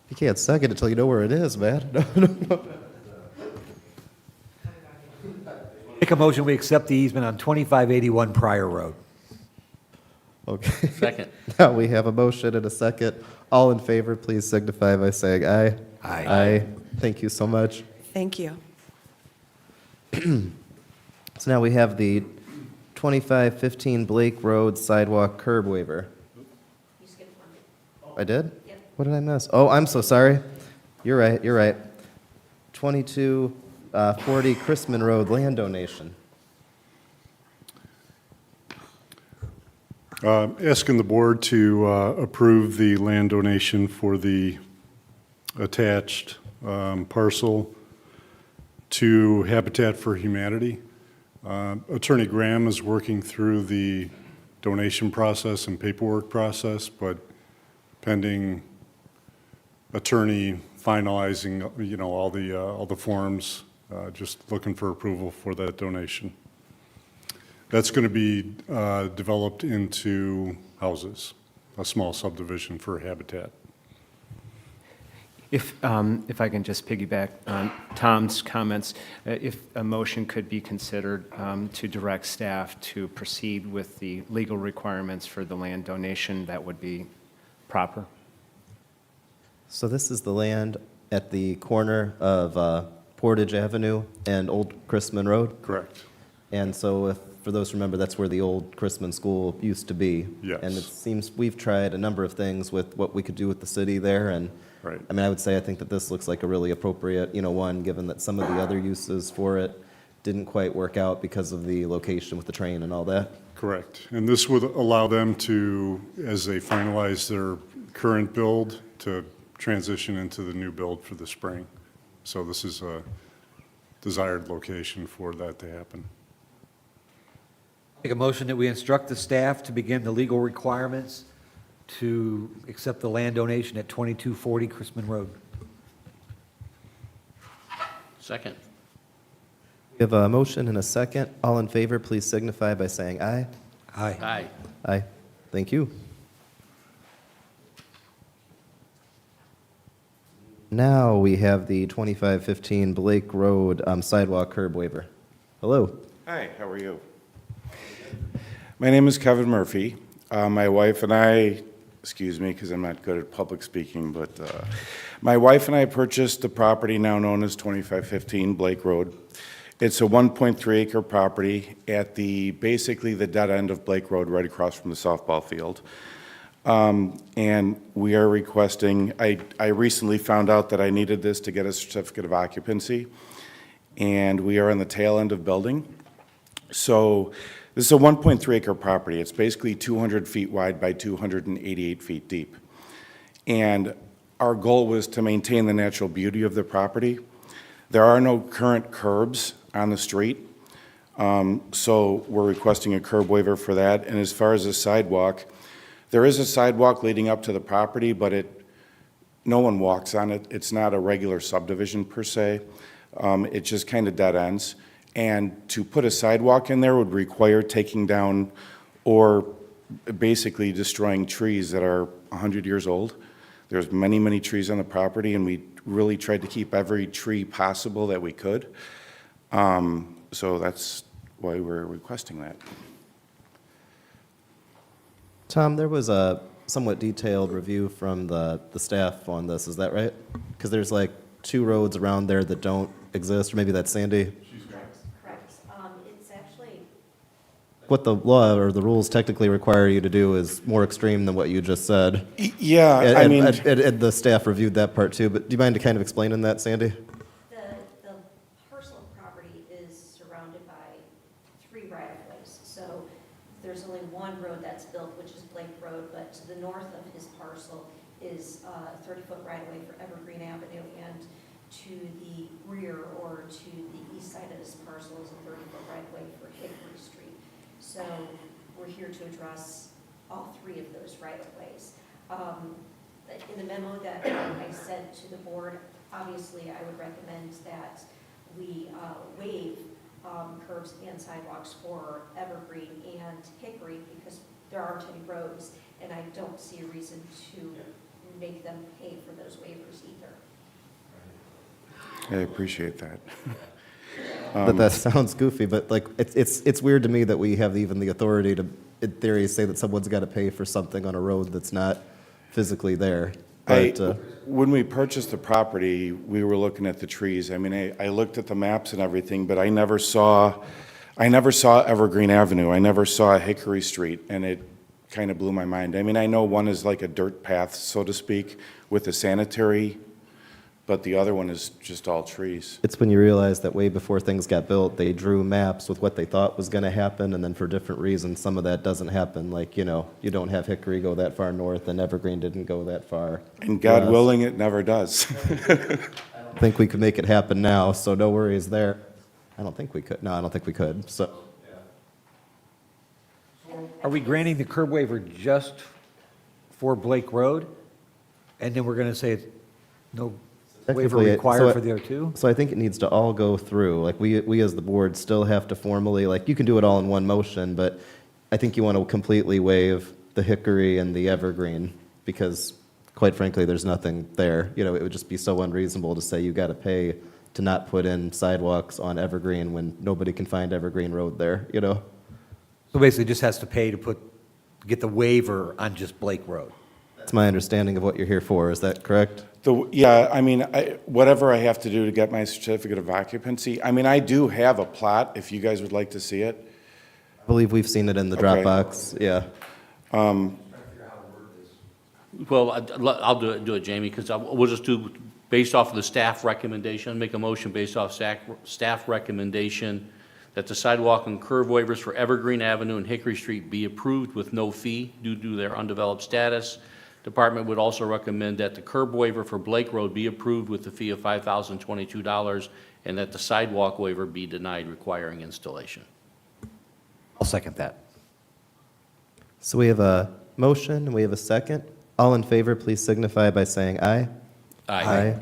You can't second it till you know where it is, man. No. Make a motion, we accept the easement on 2581 Pryor Road. Okay. Second. Now we have a motion and a second. All in favor, please signify by saying aye. Aye. Aye. Thank you so much. Thank you. So now we have the 2515 Blake Road sidewalk curb waiver. You skipped one. I did? Yep. What did I miss? Oh, I'm so sorry. You're right. 2240 Chrisman Road land donation. Asking the board to approve the land donation for the attached parcel to Habitat for Humanity. Attorney Graham is working through the donation process and paperwork process, but pending attorney finalizing, all the forms, just looking for approval for that donation. That's going to be developed into houses, a small subdivision for Habitat. If I can just piggyback on Tom's comments, if a motion could be considered to direct staff to proceed with the legal requirements for the land donation, that would be proper. So this is the land at the corner of Portage Avenue and Old Chrisman Road? Correct. And so for those who remember, that's where the old Chrisman School used to be. Yes. And it seems we've tried a number of things with what we could do with the city there, and Right. I mean, I would say I think that this looks like a really appropriate, one, given that some of the other uses for it didn't quite work out because of the location with the train and all that. Correct. And this would allow them to, as they finalize their current build, to transition into the new build for the spring. So this is a desired location for that to happen. Make a motion that we instruct the staff to begin the legal requirements to accept the land donation at 2240 Chrisman Road. Second. We have a motion and a second. All in favor, please signify by saying aye. Aye. Aye. Aye. Thank you. Now we have the 2515 Blake Road sidewalk curb waiver. Hello. Hi, how are you? My name is Kevin Murphy. My wife and I, excuse me because I'm not good at public speaking, but my wife and I purchased the property now known as 2515 Blake Road. It's a 1.3 acre property at basically the dead end of Blake Road, right across from the softball field. And we are requesting, I recently found out that I needed this to get a certificate of occupancy, and we are on the tail end of building. So this is a 1.3 acre property. It's basically 200 feet wide by 288 feet deep. And our goal was to maintain the natural beauty of the property. There are no current curbs on the street, so we're requesting a curb waiver for that. And as far as the sidewalk, there is a sidewalk leading up to the property, but no one walks on it. It's not a regular subdivision per se. It just kind of dead ends. And to put a sidewalk in there would require taking down or basically destroying trees that are 100 years old. There's many, many trees on the property, and we really tried to keep every tree possible that we could. So that's why we're requesting that. Tom, there was a somewhat detailed review from the staff on this, is that right? Because there's like 2 roads around there that don't exist, or maybe that's Sandy? Correct. It's actually, What the law or the rules technically require you to do is more extreme than what you just said. Yeah, And, I mean, and the staff reviewed that part too, but do you mind kind of explaining that, Sandy? the only one road that's built, which is Blake Road, but to the north of his parcel is a 30-foot right-of-way for Evergreen Avenue, and to the rear or to the east side of his parcel is a 30-foot right-of-way for Hickory Street. So we're here to address all three of those right-of-ways. In the memo that I sent to the board, obviously I would recommend that we waive curbs and sidewalks for Evergreen and Hickory because there aren't any roads, and I don't see a reason to make them pay for those waivers either. I appreciate that. But that sounds goofy, but like, it's weird to me that we have even the authority to, in theory, say that someone's got to pay for something on a road that's not physically there. But, When we purchased the property, we were looking at the trees. I mean, I looked at the maps and everything, but I never saw Evergreen Avenue. I never saw Hickory Street, and it kind of blew my mind. I mean, I know one is like a dirt path, so to speak, with a sanitary, but the other one is just all trees. it's when you realize that way before things got built, they drew maps with what they thought was going to happen, and then for different reasons, some of that doesn't happen. Like, you don't have Hickory go that far north, and Evergreen didn't go that far. And God west. willing, it never does. I think we could make it happen now, so no worries there. I don't think we could. No, I don't think we could, so. Are we granting the curb waiver just for Blake Road? And then we're going to say it's no waiver Technically, required for the other two? So I think it needs to all go through. Like, we as the board still have to formally, like, you can do it all in one motion, but I think you want to completely waive the Hickory and the Evergreen, because quite frankly, there's nothing there. It would just be so unreasonable to say you got to pay to not put in sidewalks on Evergreen when nobody can find Evergreen Road there. So basically, just has to pay to get the waiver on just Blake Road. That's my understanding of what you're here for. Is that correct? Yeah, I mean, whatever I have to do to get my certificate of occupancy, I mean, I do have a plot, if you guys would like to see it. I believe we've seen it in the Okay. Dropbox. Yeah. Well, I'll do it, Jamie, because we'll just do, based off of the staff recommendation, make a motion based off staff recommendation that the sidewalk and curb waivers for Evergreen Avenue and Hickory Street be approved with no fee due to their undeveloped status. Department would also recommend that the curb waiver for Blake Road be approved with the fee of $5,022 and that the sidewalk waiver be denied requiring installation. I'll second that. So we have a motion, and we have a second. All in favor, please signify by saying aye. Aye.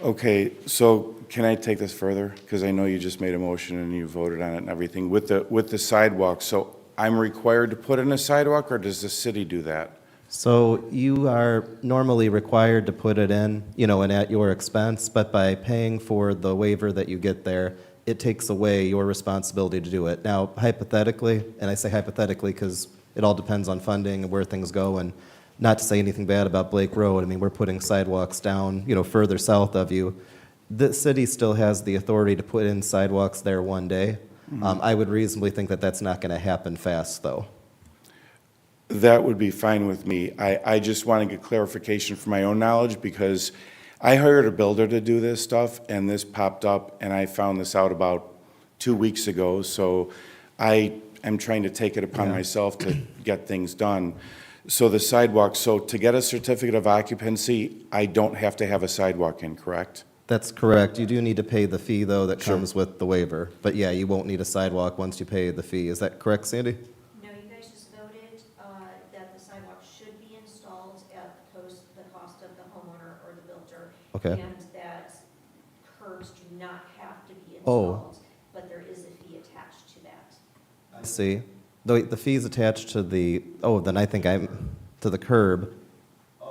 Okay, so can I take this further? Because I know you just made a motion and you voted on it and everything. With the sidewalk, so I'm required to put in a sidewalk, or does the city do that? So you are normally required to put it in, and at your expense, but by paying for the waiver that you get there, it takes away your responsibility to do it. Now, hypothetically, and I say hypothetically because it all depends on funding and where things go, and not to say anything bad about Blake Road, I mean, we're putting sidewalks down, further south of you. The city still has the authority to put in sidewalks there one day. I would reasonably think that that's not going to happen fast, though. That would be fine with me. I just want to get clarification for my own knowledge, because I hired a builder to do this stuff, and this popped up, and I found this out about 2 weeks ago, so I am trying to take it upon myself to get things done. So the sidewalk, so to get a certificate of occupancy, I don't have to have a sidewalk in, correct? That's correct. You do need to pay the fee, though, that comes with the waiver. But yeah, you won't need a sidewalk once you pay the fee. Is that correct, Sandy? No, you guys just voted that the sidewalk should be installed at the cost of the homeowner or the builder. Okay. And that curbs do not have to be Oh. installed, but there is a fee attached to that. I see. The fees attached to then I think to the curb.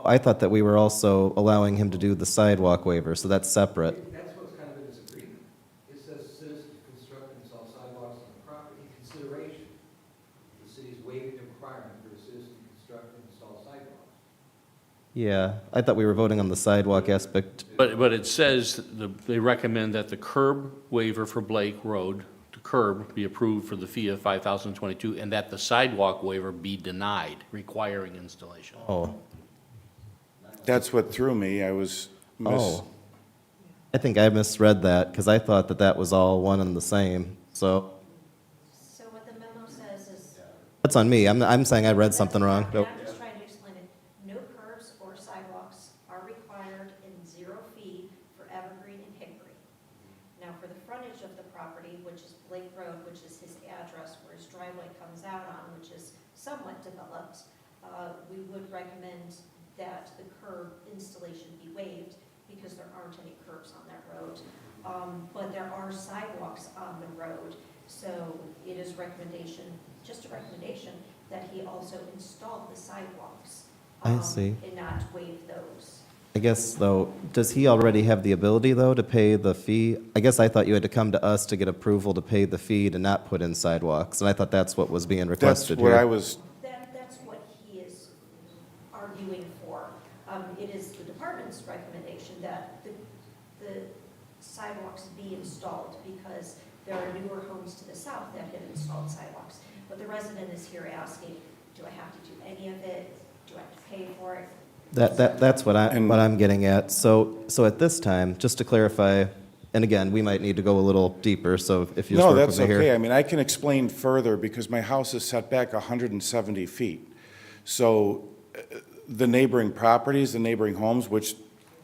I thought that we were also allowing him to do the sidewalk waiver, so that's separate. That's what's kind of in this agreement. It says citizens construct and install sidewalks on the property in consideration. The city's waiving the requirement for a citizen to construct and install sidewalks. Yeah, I thought we were voting on the sidewalk aspect. But it says, they recommend that the curb waiver for Blake Road, the curb, be approved for the fee of $5,022, and that the sidewalk waiver be denied, requiring installation. Oh. That's what threw me. I was I think I misread that, because I thought that was all one and the same, so. So what the memo says is That's on me. I'm saying I read something wrong. I'm just trying to explain it. No curbs or sidewalks are required in 0 fee for Evergreen and Hickory. Now, for the frontage of the property, which is Blake Road, which is his address where his driveway comes out on, which is somewhat developed, we would recommend that the curb installation be waived because there aren't any curbs on that road. But there are sidewalks on the road, so it is just a recommendation, that he also install the sidewalks. I see. And not waive those. I guess, though, does he already have the ability, though, to pay the fee? I guess I thought you had to come to us to get approval to pay the fee to not put in sidewalks, and I thought that's what was being That's requested what here. I was, That's what he is arguing for. It is the department's recommendation that the sidewalks be installed because there are newer homes to the south that have installed sidewalks. But the resident is here asking, do I have to do any of it? Do I have to pay for it? That's what I'm getting at. So at this time, just to clarify, and again, we might need to go a little deeper, so if you just no, work that's with me here. okay. I mean, I can explain further because my house is set back 170 feet. So the neighboring properties, the neighboring homes, which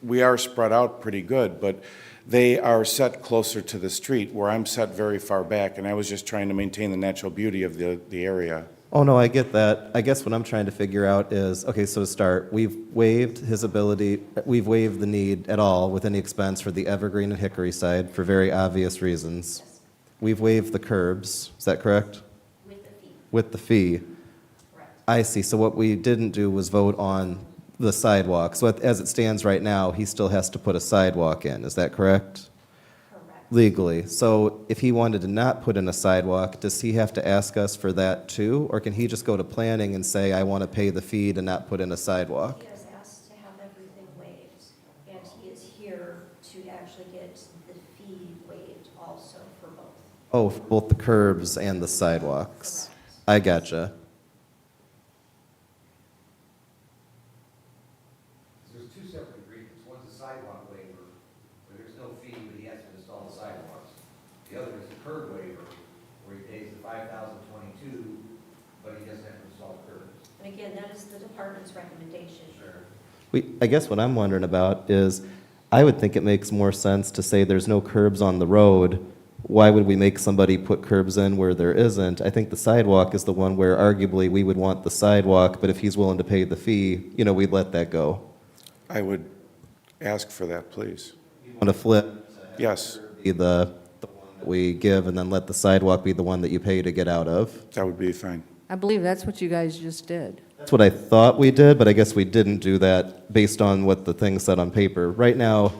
we are spread out pretty good, but they are set closer to the street where I'm set very far back, and I was just trying to maintain the natural beauty of the area. Oh, no, I get that. I guess what I'm trying to figure out is, okay, so to start, we've waived the need at all with any expense for the Evergreen and Hickory side for very obvious reasons. We've waived the curbs, is that correct? With the fee. With the fee. Correct. I see, so what we didn't do was vote on the sidewalk. So as it stands right now, he still has to put a sidewalk in, is that correct? Correct. Legally. So if he wanted to not put in a sidewalk, does he have to ask us for that too? Or can he just go to planning and say, I want to pay the fee to not put in a sidewalk? He has asked to have everything waived, and he is here to actually get the fee waived also for both. Oh, for both the curbs and the sidewalks. I gotcha. there's two separate agreements. One's a sidewalk waiver, where there's no fee, but he has to install the sidewalks. The other is the curb waiver, where he pays the $5,022, but he doesn't have to install curbs. And again, that is the department's recommendation. I guess what I'm wondering about is, I would think it makes more sense to say there's no curbs on the road. Why would we make somebody put curbs in where there isn't? I think the sidewalk is the one where arguably we would want the sidewalk, but if he's willing to pay the fee, we'd let that go. I would ask for that, please. Want to flip, Yes, be the one that we give, and then let the sidewalk be the one that you pay to get out of? that would be fine. I believe that's what you guys just did. That's what I thought we did, but I guess we didn't do that based on what the thing said on paper. Right now,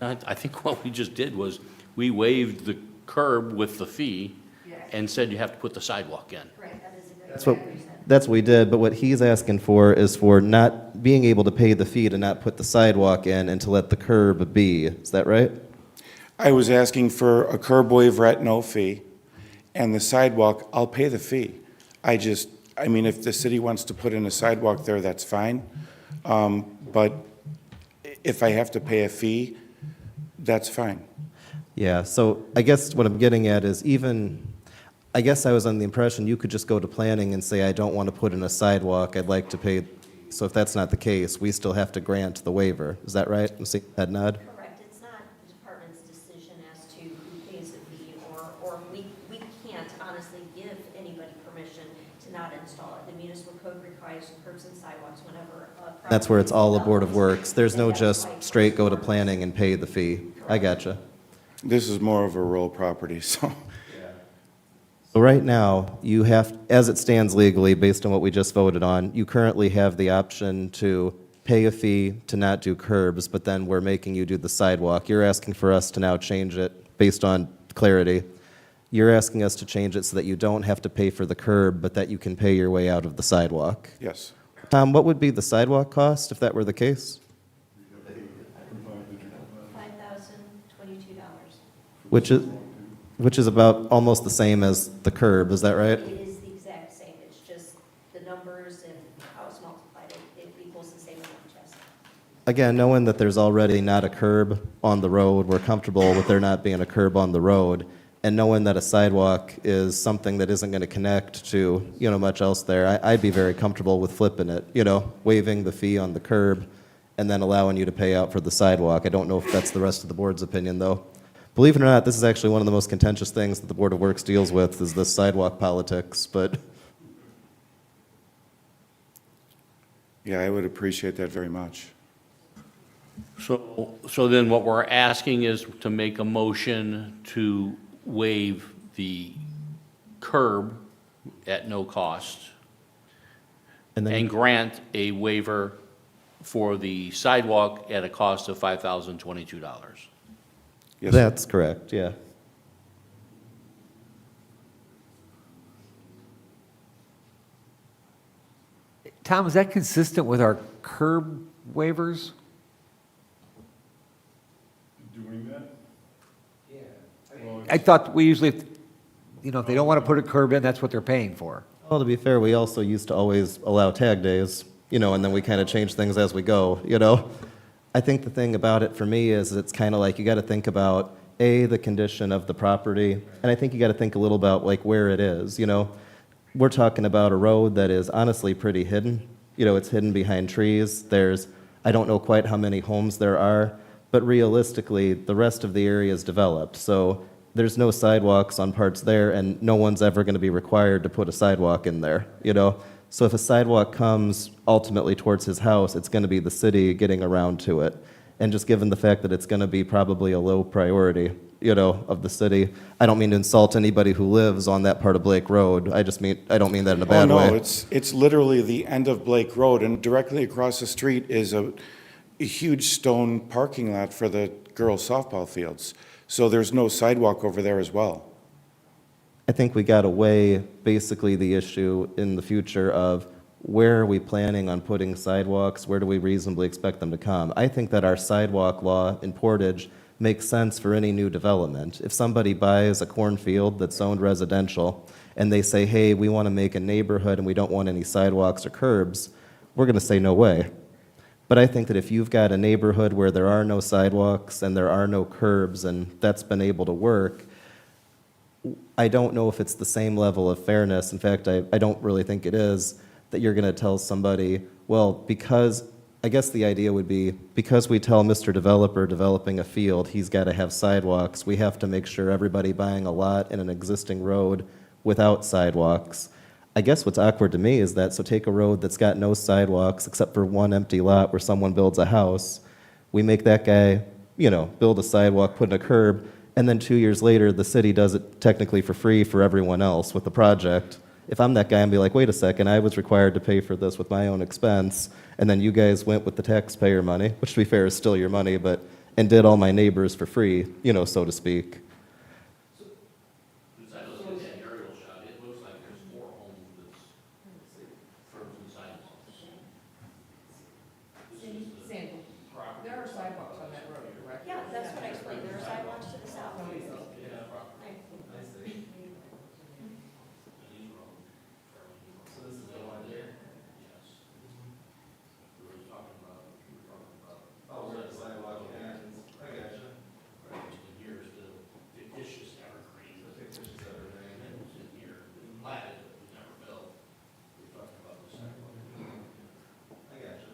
I think what we just did was, we waived the curb with the fee and said you have to put the sidewalk in. Correct, that is a great. that's what we did, but what he's asking for is for not being able to pay the fee to not put the sidewalk in and to let the curb be. Is that right? I was asking for a curb waiver at no fee, and the sidewalk, I'll pay the fee. I mean, if the city wants to put in a sidewalk there, that's fine. But if I have to pay a fee, that's fine. Yeah, so I guess what I'm getting at is I guess I was under the impression you could just go to planning and say, I don't want to put in a sidewalk, I'd like to pay. So if that's not the case, we still have to grant the waiver. Is that right? I'm seeing head nod. Correct, it's not the department's decision as to who pays the fee, or we can't honestly give anybody permission to not install it. The municipal code requires curbs and sidewalks whenever a property. That's where it's all a Board of develops. Works. There's no And that's just why straight go to Works. planning and pay the fee. I gotcha. This is more of a rural property, so. So right now, you have, as it stands legally, based on what we just voted on, you currently have the option to pay a fee to not do curbs, but then we're making you do the sidewalk. You're asking for us to now change it based on clarity. You're asking us to change it so that you don't have to pay for the curb, but that you can pay your way out of the sidewalk. Yes. Tom, what would be the sidewalk cost if that were the case? $5,022. Which is about almost the same as the curb, is that right? It is the exact same, it's just the numbers and how it's multiplied, it equals the same amount, yes. Again, knowing that there's already not a curb on the road, we're comfortable with there not being a curb on the road. and knowing that a sidewalk is something that isn't going to connect to, much else there, I'd be very comfortable with flipping it, waiving the fee on the curb and then allowing you to pay out for the sidewalk. I don't know if that's the rest of the board's opinion, though. Believe it or not, this is actually one of the most contentious things that the Board of Works deals with, is this sidewalk politics, but Yeah, I would appreciate that very much. So then what we're asking is to make a motion to waive the curb at no cost and grant a waiver for the sidewalk at a cost of $5,022. Yes, that's correct, yeah. Tom, is that consistent with our curb waivers? Doing that? I thought we usually, if they don't want to put a curb in, that's what they're paying for. Well, to be fair, we also used to always allow tag days, and then we kind of change things as we go, I think the thing about it for me is it's kind of like you got to think about, the condition of the property, and I think you got to think a little about like where it is, We're talking about a road that is honestly pretty hidden. It's hidden behind trees. I don't know quite how many homes there are, but realistically, the rest of the area is developed. So there's no sidewalks on parts there, and no one's ever going to be required to put a sidewalk in there, So if a sidewalk comes ultimately towards his house, it's going to be the city getting around to it. And just given the fact that it's going to be probably a low priority, of the city, I don't mean to insult anybody who lives on that part of Blake Road. I don't mean that in a bad way. Oh, no, it's literally the end of Blake Road, and directly across the street is a huge stone parking lot for the girls' softball fields. So there's no sidewalk over there as well. I think we got to weigh basically the issue in the future of where are we planning on putting sidewalks? Where do we reasonably expect them to come? I think that our sidewalk law in Portage makes sense for any new development. If somebody buys a cornfield that's zoned residential and they say, hey, we want to make a neighborhood and we don't want any sidewalks or curbs, we're going to say no way. But I think that if you've got a neighborhood where there are no sidewalks and there are no curbs and that's been able to work, I don't know if it's the same level of fairness. In fact, I don't really think it is, that you're going to tell somebody, well, because I guess the idea would be, because we tell Mr. Developer developing a field, he's got to have sidewalks, we have to make sure everybody buying a lot in an existing road without sidewalks. I guess what's awkward to me is that, so take a road that's got no sidewalks except for one empty lot where someone builds a house, we make that guy, build a sidewalk, put in a curb, and then 2 years later, the city does it technically for free for everyone else with the project. If I'm that guy, I'd be like, wait a second, I was required to pay for this with my own expense, and then you guys went with the taxpayer money, which to be fair is still your money, and did all my neighbors for free, so to speak. As I look at that aerial shot, it looks like there's 4 homes that's curbs and sidewalks. Sandy, there are sidewalks on that road, correct? Yeah, that's what I explained, there are sidewalks to the south. So this is the one here? Oh, we're at the sidewalk, yeah, I gotcha. Here's the fictitious evergreen. The fictitious evergreen. And it's in here, it's platted, but it was never built. We're talking about the sidewalk. I gotcha.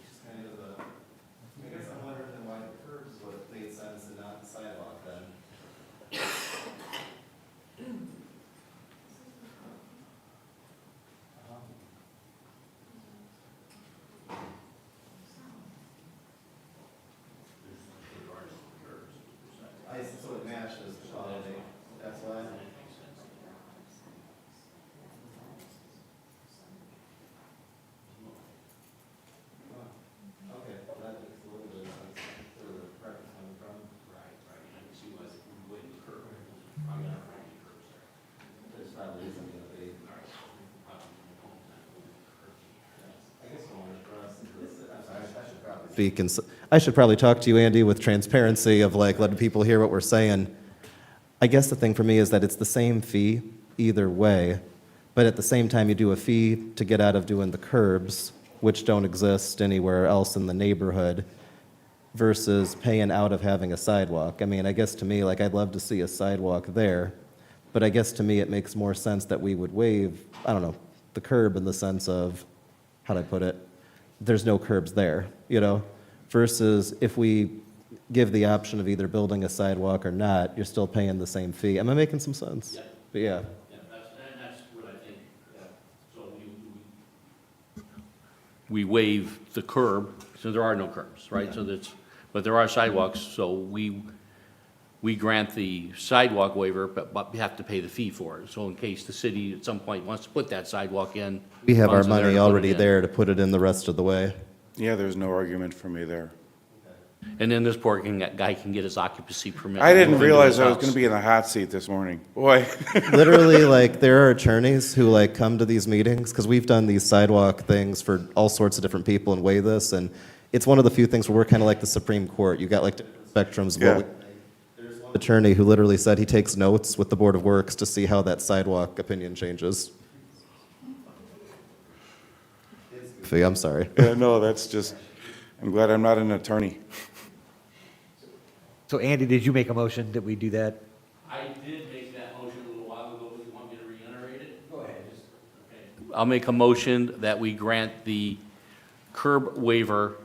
Just kind of I guess I'm wondering then why the curbs would have made sense and not the sidewalk then. So it matches the quality, that's why. Okay, well, that makes a little bit of sense, where the preference coming from. Right, and I can see why we wouldn't curb it. Probably not any curbs there. There's probably isn't gonna be. I guess the one for us is this, I'm sorry, I should probably speak, and I should probably talk to you, Andy, with transparency of like letting people hear what we're saying. I guess the thing for me is that it's the same fee either way, but at the same time, you do a fee to get out of doing the curbs, which don't exist anywhere else in the neighborhood. versus paying out of having a sidewalk. I mean, I guess to me, like, I'd love to see a sidewalk there, but I guess to me, it makes more sense that we would waive, I don't know, the curb in the sense of, how'd I put it? There's no curbs there, you know? Versus if we give the option of either building a sidewalk or not, you're still paying the same fee. Am I making some sense? Yeah. But yeah. Yeah, that's what I think. So we waive the curb, so there are no curbs, right? So that's, but there are sidewalks, so we grant the sidewalk waiver, but we have to pay the fee for it. So in case the city at some point wants to put that sidewalk in. We have our funds are there money to put it already in. there to put it in the rest of the way. Yeah, there's no argument for me there. And then this poor guy can get his occupancy permit. I didn't move into realize his I was house. going to be in the hot seat this morning. Boy. Literally, like, there are attorneys who, like, come to these meetings, because we've done these sidewalk things for all sorts of different people and weigh this, and it's one of the few things where we're kind of like the Supreme Court. You got, like, different spectrums of what we, there's one attorney who literally said he takes notes with the Board of Works to see how that sidewalk opinion changes. I'm sorry. Yeah, no, that's just, I'm glad I'm not an attorney. So Andy, did you make a motion that we do that? I did make that motion a little while ago, but you want me to reiterate it? Go ahead. Okay. I'll make a motion that we grant the curb waiver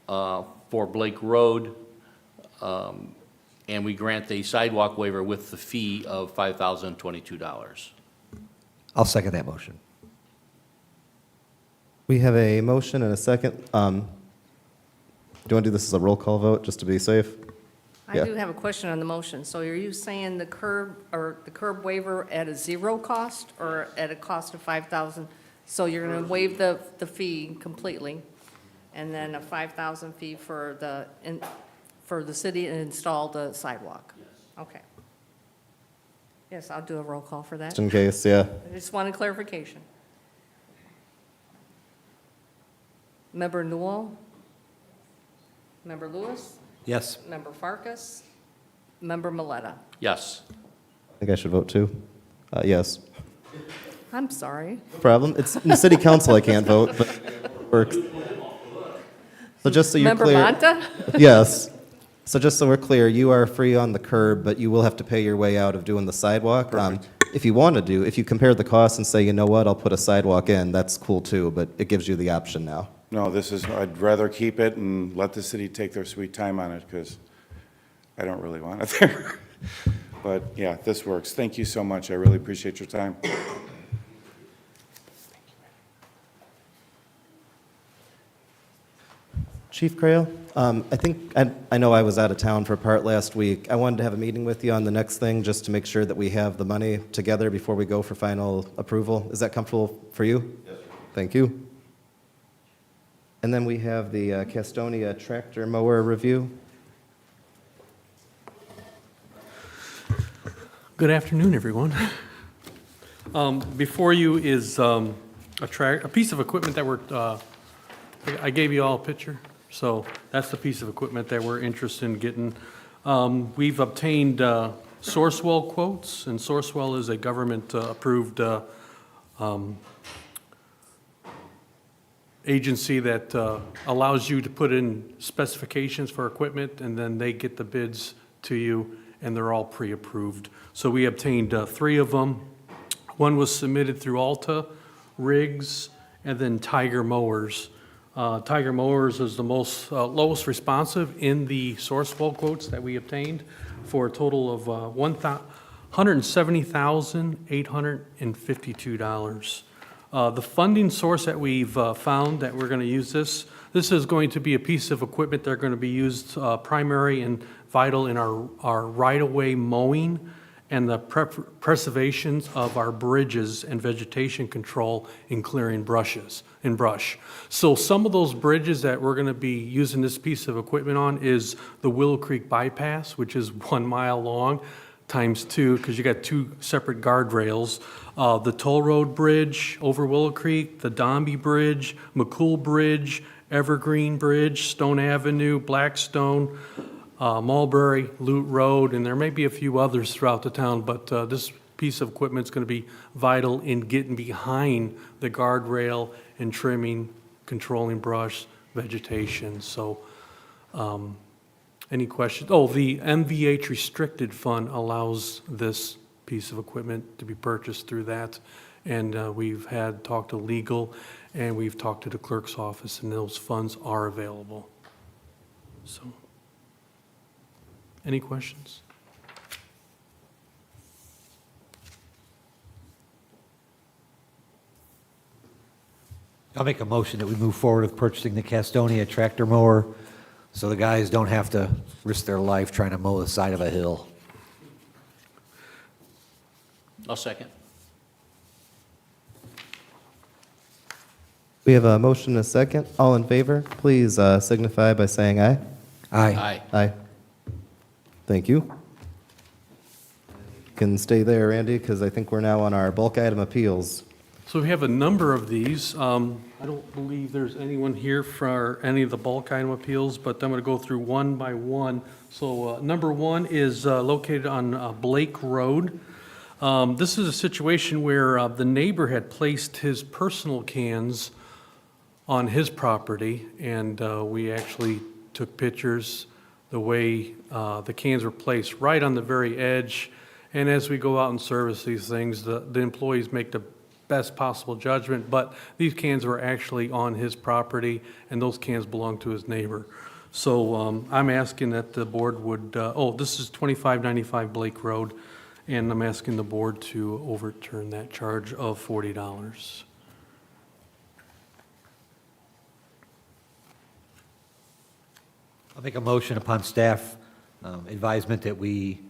for Blake Road, and we grant the sidewalk waiver with the fee of $5,022. I'll second that motion. We have a motion and a second. Do you want to do this as a roll call vote, just to be safe? I Yeah. do have a question on the motion. So are you saying the curb, or the curb waiver at a zero cost, or at a cost of 5,000? So you're going to waive the fee completely, and then a 5,000 fee for the city to install the sidewalk? Yes. Okay. Yes, I'll do a roll call for that. Just in case, yeah. I just wanted clarification. Member Newell? Member Lewis? Yes. Member Farkas? Member Miletta? Yes. I think I should vote too. Yes. I'm sorry. No problem. It's in the city council I can't vote, but it works. So just so you're Member clear. Monta? Yes. So just so we're clear, you are free on the curb, but you will have to pay your way out of doing the sidewalk. If you want to do, if you compare the costs and say, you know what, I'll put a sidewalk in, that's cool too, but it gives you the option now. No, this is, I'd rather keep it and let the city take their sweet time on it, because I don't really want it there. But yeah, this works. Thank you so much. I really appreciate your time. Chief Crail, I know I was out of town for a part last week. I wanted to have a meeting with you on the next thing, just to make sure that we have the money together before we go for final approval. Is that comfortable for you? Yes, sir. Thank you. And then we have the Castonia tractor mower review. Good afternoon, everyone. Before you is a piece of equipment that we're, I gave you all a picture, so that's the piece of equipment that we're interested in getting. We've obtained Sourcewell quotes, and Sourcewell is a government-approved agency that allows you to put in specifications for equipment, and then they get the bids to you, and they're all pre-approved. So we obtained 3 of them. One was submitted through Alta, Riggs, and then Tiger Mowers. Tiger Mowers is the most lowest responsive in the Sourcewell quotes that we obtained, for a total of $170,852. The funding source that we've found that we're going to use this is going to be a piece of equipment that are going to be used primary and vital in our right-of-way mowing and the preservations of our bridges and vegetation control in clearing brush. So some of those bridges that we're going to be using this piece of equipment on is the Willow Creek Bypass, which is 1 mile long, times 2, because you got 2 separate guardrails. The Toll Road Bridge over Willow Creek, the Dombey Bridge, McCool Bridge, Evergreen Bridge, Stone Avenue, Blackstone, Mulberry, Lute Road, and there may be a few others throughout the town, but this piece of equipment is going to be vital in getting behind the guardrail and trimming, controlling brush, vegetation. So Any questions? Oh, the MVH restricted fund allows this piece of equipment to be purchased through that. And we've talked to legal, and we've talked to the clerk's office, and those funds are available. So, any questions? I'll make a motion that we move forward with purchasing the Castonia tractor mower so the guys don't have to risk their life trying to mow the side of a hill. I'll second. We have a motion and a second. All in favor, please signify by saying aye. Aye. Aye. Thank you. Can stay there, Andy, because I think we're now on our bulk item appeals. So we have a number of these. I don't believe there's anyone here for any of the bulk item appeals, but I'm going to go through one by one. So number one is located on Blake Road. This is a situation where the neighbor had placed his personal cans on his property, and we actually took pictures the way the cans were placed right on the very edge. And as we go out and service these things, the employees make the best possible judgment, but these cans were actually on his property, and those cans belong to his neighbor. So I'm asking that the board would, this is 2595 Blake Road, and I'm asking the board to overturn that charge of $40. I'll make a motion upon staff advisement that we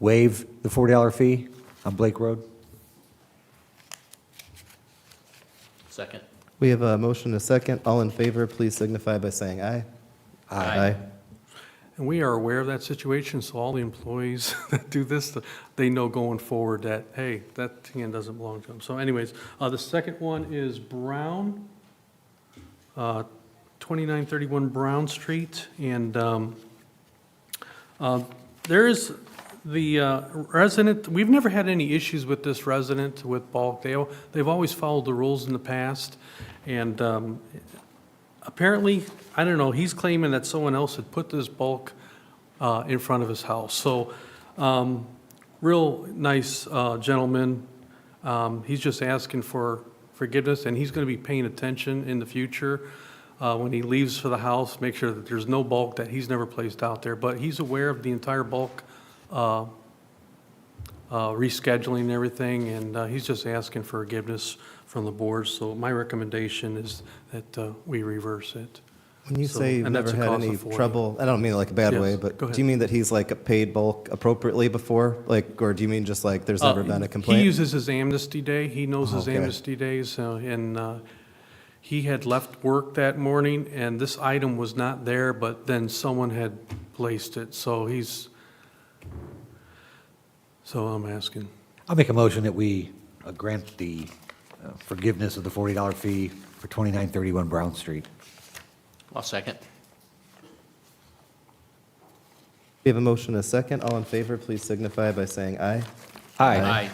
waive the $40 fee on Blake Road. Second. We have a motion and a second. All in favor, please signify by saying aye. Aye. And we are aware of that situation, so all the employees that do this, they know going forward that, hey, that can doesn't belong to them. So anyways, the second one is Brown, 2931 Brown Street. And there is the resident, we've never had any issues with this resident with bulk. They've always followed the rules in the past. And apparently, I don't know, he's claiming that someone else had put this bulk in front of his house. So, real nice gentleman. He's just asking for forgiveness, and he's going to be paying attention in the future when he leaves for the house, make sure that there's no bulk that he's never placed out there. But he's aware of the entire bulk rescheduling and everything, and he's just asking for forgiveness from the board. So my recommendation is that we reverse it. When you So- say you've and that's never a had cost any of 40. trouble, I don't mean it like a bad Yes, way, but go do you ahead. mean that he's like paid bulk appropriately before? Like, or do you mean just like there's never been a He complaint? uses his amnesty day. He knows his Okay. amnesty days, and he had left work that morning, and this item was not there, but then someone had placed it. So I'm asking. I'll make a motion that we grant the forgiveness of the $40 fee for 2931 Brown Street. I'll second. We have a motion and a second. All in favor, please signify by saying aye. Aye.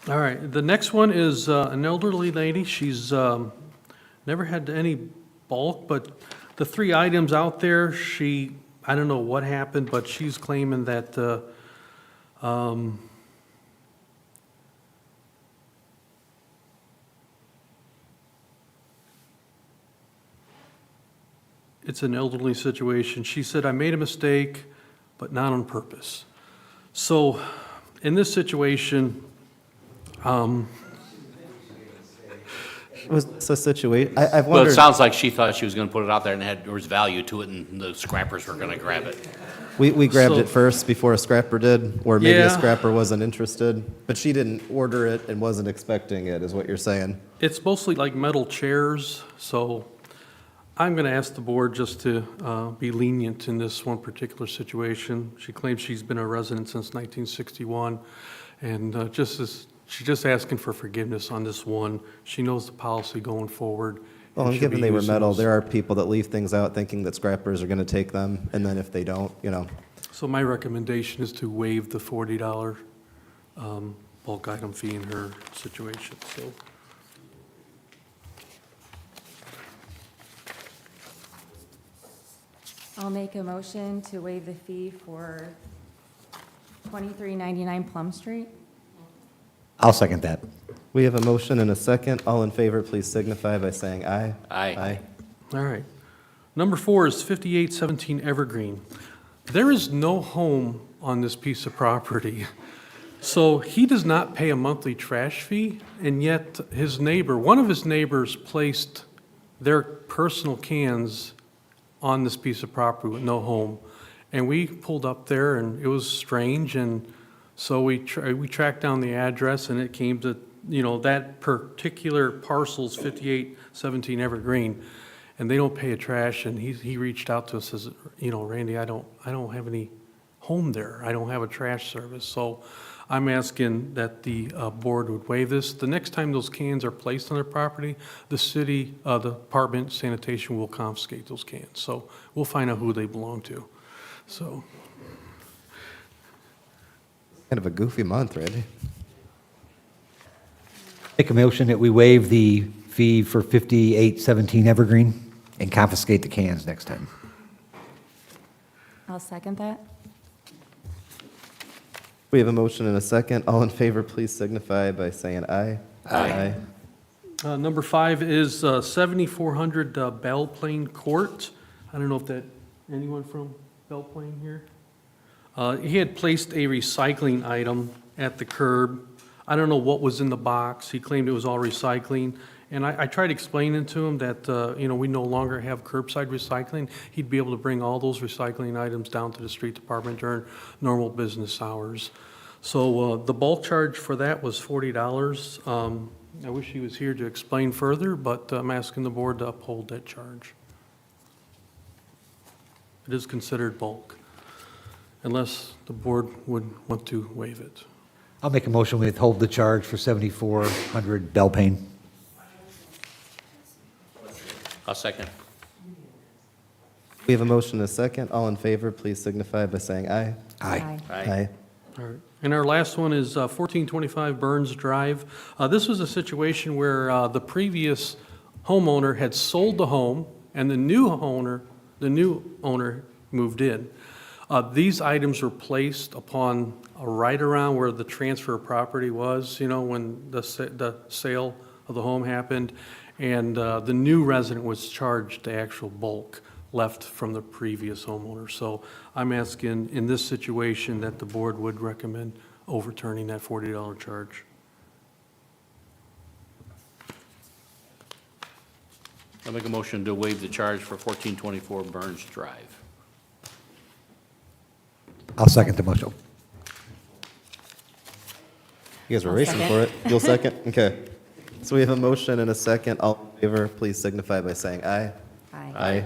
All right, the next one is an elderly lady. She's never had any bulk, but the three items out there, I don't know what happened, but she's claiming that it's an elderly situation. She said, I made a mistake, but not on purpose. So in this situation, Was the situation, I've Well, it wondered, sounds like she thought she was going to put it out there and there was value to it, and the scrappers were going to grab it. we grabbed So- it first before a scrapper did, or maybe a Yeah. scrapper wasn't interested, but she didn't order it and wasn't expecting it, is what you're saying. it's mostly like metal chairs, so I'm going to ask the board just to be lenient in this one particular situation. She claims she's been a resident since 1961, and she's just asking for forgiveness on this one. She knows the policy going forward. Well, and she'll given be they were using metal, those. there are people that leave things out thinking that scrappers are gonna take them, and then if they don't, So my recommendation is to waive the $40 bulk item fee in her situation, so. I'll make a motion to waive the fee for 2399 Plum Street. I'll second that. We have a motion and a second. All in favor, please signify by saying aye. Aye. All right. Number 4 is 5817 Evergreen. There is no home on this piece of property. So he does not pay a monthly trash fee, and yet his neighbor, one of his neighbors placed their personal cans on this piece of property with no home. And we pulled up there, and it was strange, and so we tracked down the address, and it came to, that particular parcel's 5817 Evergreen, and they don't pay a trash, and he reached out to us, says, Randy, I don't have any home there. I don't have a trash service. So I'm asking that the board would waive this. The next time those cans are placed on their property, the city, the Department of Sanitation will confiscate those cans. So we'll find out who they belong to. So, Kind of a goofy month, Randy. Make a motion that we waive the fee for 5817 Evergreen and confiscate the cans next time. I'll second that. We have a motion and a second. All in favor, please signify by saying aye. Aye. number 5 is 7400 Belle Plaine Court. I don't know if anyone from Belle Plaine here? He had placed a recycling item at the curb. I don't know what was in the box. He claimed it was all recycling. And I tried explaining to him that, we no longer have curbside recycling. He'd be able to bring all those recycling items down to the street department during normal business hours. So the bulk charge for that was $40. I wish he was here to explain further, but I'm asking the board to uphold that charge. It is considered bulk, unless the board would want to waive it. I'll make a motion we withhold the charge for 7400 Belle Plaine. I'll second. We have a motion and a second. All in favor, please signify by saying aye. Aye. Aye. All right. And our last one is 1425 Burns Drive. This was a situation where the previous homeowner had sold the home, and the new owner moved in. These items were placed upon right around where the transfer of property was, when the sale of the home happened, and the new resident was charged the actual bulk left from the previous homeowner. So I'm asking, in this situation, that the board would recommend overturning that $40 charge. I'll make a motion to waive the charge for 1424 Burns Drive. I'll second the motion. You guys were I'll racing second. for it. You'll second? Okay. So we have a motion and a second. All in favor, please signify by saying aye. Aye. Aye.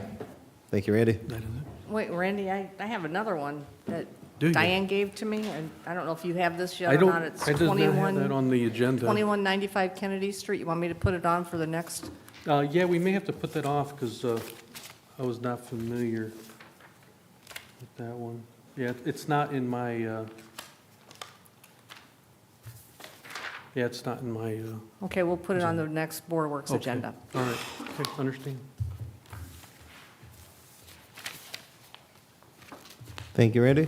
Thank you, Randy. That is it. Wait, Randy, I have another one that Do you? Diane gave to me, and I don't know if you have this yet I or don't, not. It's I did not have that on the agenda. 2195 Kennedy Street. You want me to put it on for the next? Yeah, we may have to put that off because I was not familiar with that one. Yeah, it's not in my, it's not in my, Okay, we'll put it on the next Board of Works okay. agenda. All right, okay, understand. Thank you, Randy.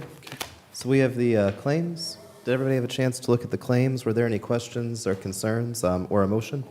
So we have the claims. Did everybody have a chance to look at the claims? Were there any questions or concerns or a motion?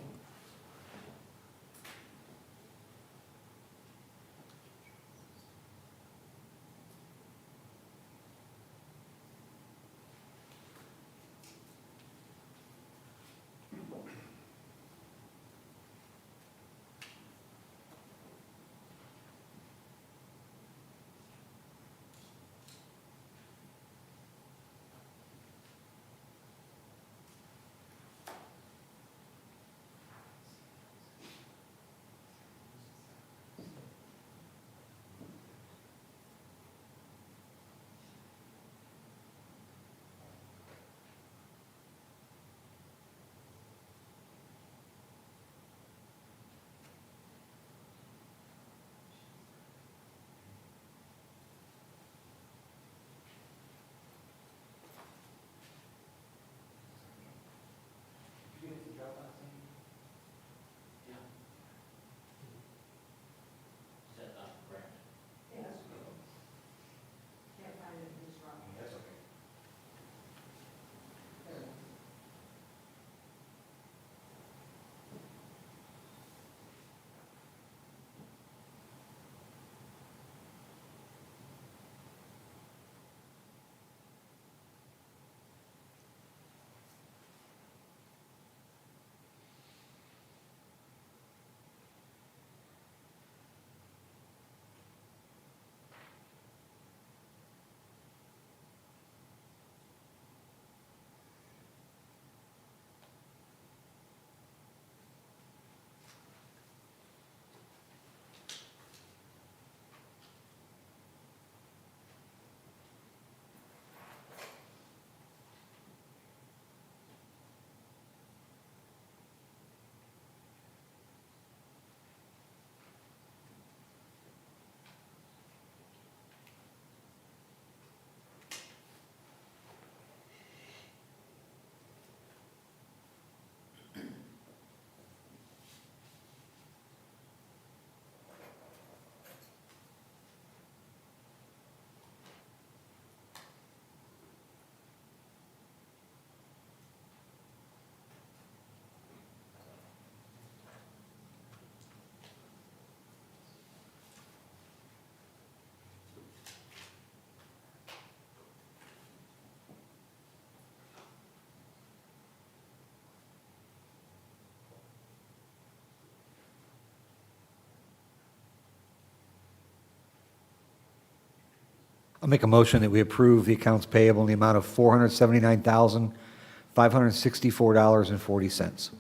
I'll make a motion that we approve the accounts payable in the amount of $479,564.40.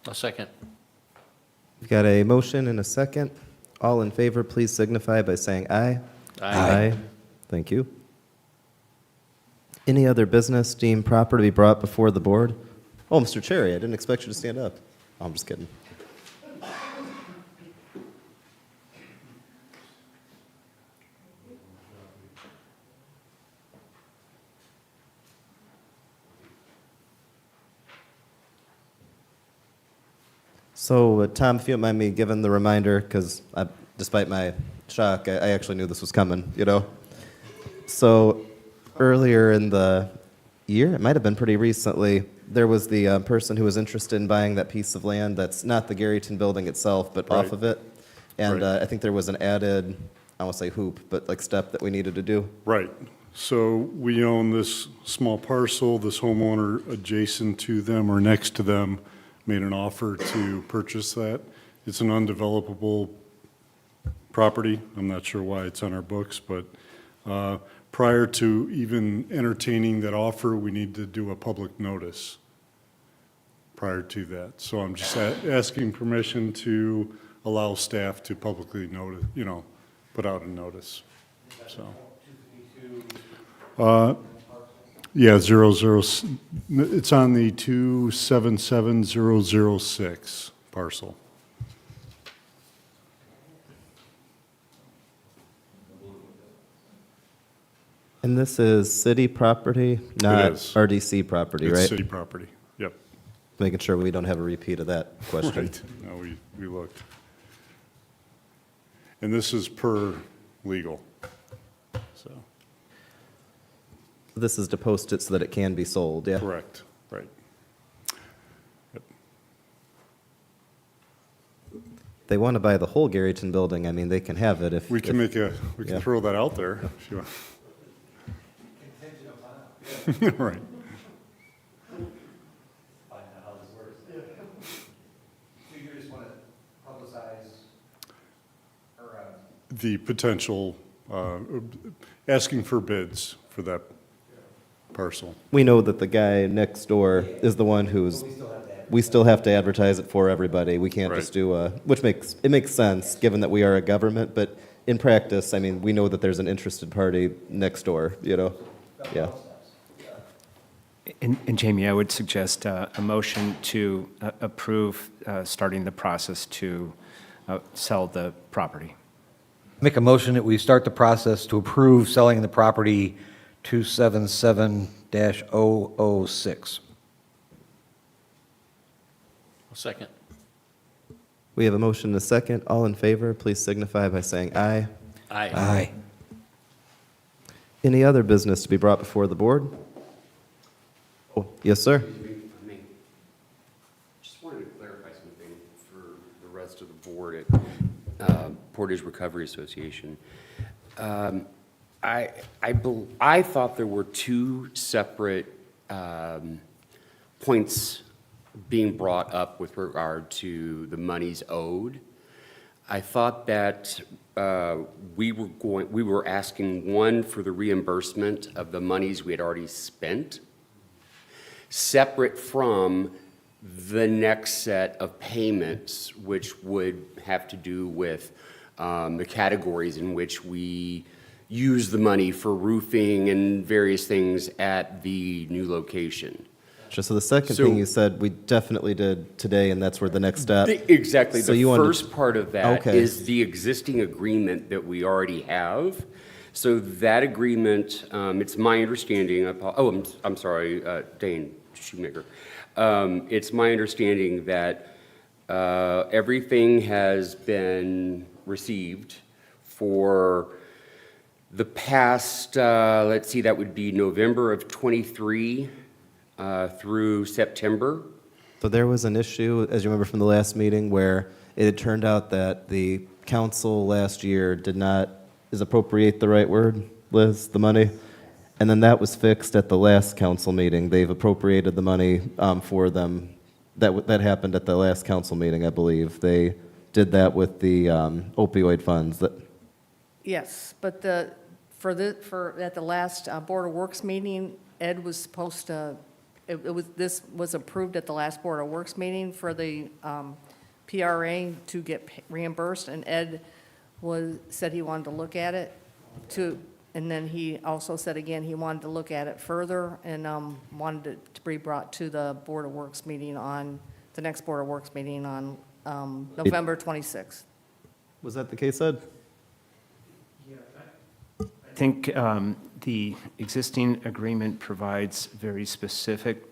A second. We've got a motion and a second. All in favor, please signify by saying aye. Aye. Thank you. Any other business deemed proper to be brought before the board? Oh, Mr. Cherry, I didn't expect you to stand up. Oh, I'm just kidding. So, Tom, if you don't mind me giving the reminder, because despite my shock, I actually knew this was coming, you know? So, earlier in the year, it might have been pretty recently, there was the person who was interested in buying that piece of land that's not the Garrison building itself, but off of it. And I think there was an added, I won't say hoop, but like step that we needed to do. Right. So we own this small parcel. This homeowner adjacent to them or next to them made an offer to purchase that. It's an undevelopable property. I'm not sure why it's on our books, but prior to even entertaining that offer, we need to do a public notice prior to that. So I'm just asking permission to allow staff to publicly notice, you know, put out a notice. So, yeah, it's on the 277006 parcel. And this is city property, not RDC property, right? It's city property, yep. Making sure we don't have a repeat of that question. Right, no, we looked. And this is per legal, so. This is to post it so that it can be sold, yeah? Correct, right. Yep. They want to buy the whole Garrison building, I mean, they can have it if. We can if- we can yeah. throw that out there if you want. Right. Find out how this works. So you just want to publicize or, The potential, asking for bids for that parcel. We know that the guy next door is the one who's, we still have to advertise it for everybody. We can't just do which makes sense, given that we are a government, but in practice, I mean, we know that there's an interested party next door, you know? Yeah. And Jamie, I would suggest a motion to approve starting the process to sell the property. Make a motion that we start the process to approve selling the property 277-006. A second. We have a motion and a second. All in favor, please signify by saying aye. Aye. Aye. Any other business to be brought before the board? Oh, yes, sir. Just wanted to clarify something for the rest of the board at Portage Recovery Association. I thought there were two separate points being brought up with regard to the monies owed. I thought that we were asking, one, for the reimbursement of the monies we had already spent, separate from the next set of payments, which would have to do with the categories in which we use the money for roofing and various things at the new location. So the second thing you said, we definitely did today, and that's where the next step. Exactly. So The you wanted to- first part of that Okay. is the existing agreement that we already have. So that agreement, it's my understanding, I'm sorry, Dane Shoemaker. It's my understanding that everything has been received for the past, let's see, that would be November of '23 through September. So there was an issue, as you remember from the last meeting, where it had turned out that the council last year did not, is appropriate the right word, Liz, the money? And then that was fixed at the last council meeting. They've appropriated the money for them. That happened at the last council meeting, I believe. They did that with the opioid funds. Yes, but the at the last Board of Works meeting, Ed was supposed to, this was approved at the last Board of Works meeting for the PRA to get reimbursed, and Ed said he wanted to look at it and then he also said again, he wanted to look at it further and wanted it to be brought to the Board of Works meeting the next Board of Works meeting on November 26th. Was that the case, Ed? I think the existing agreement provides very specific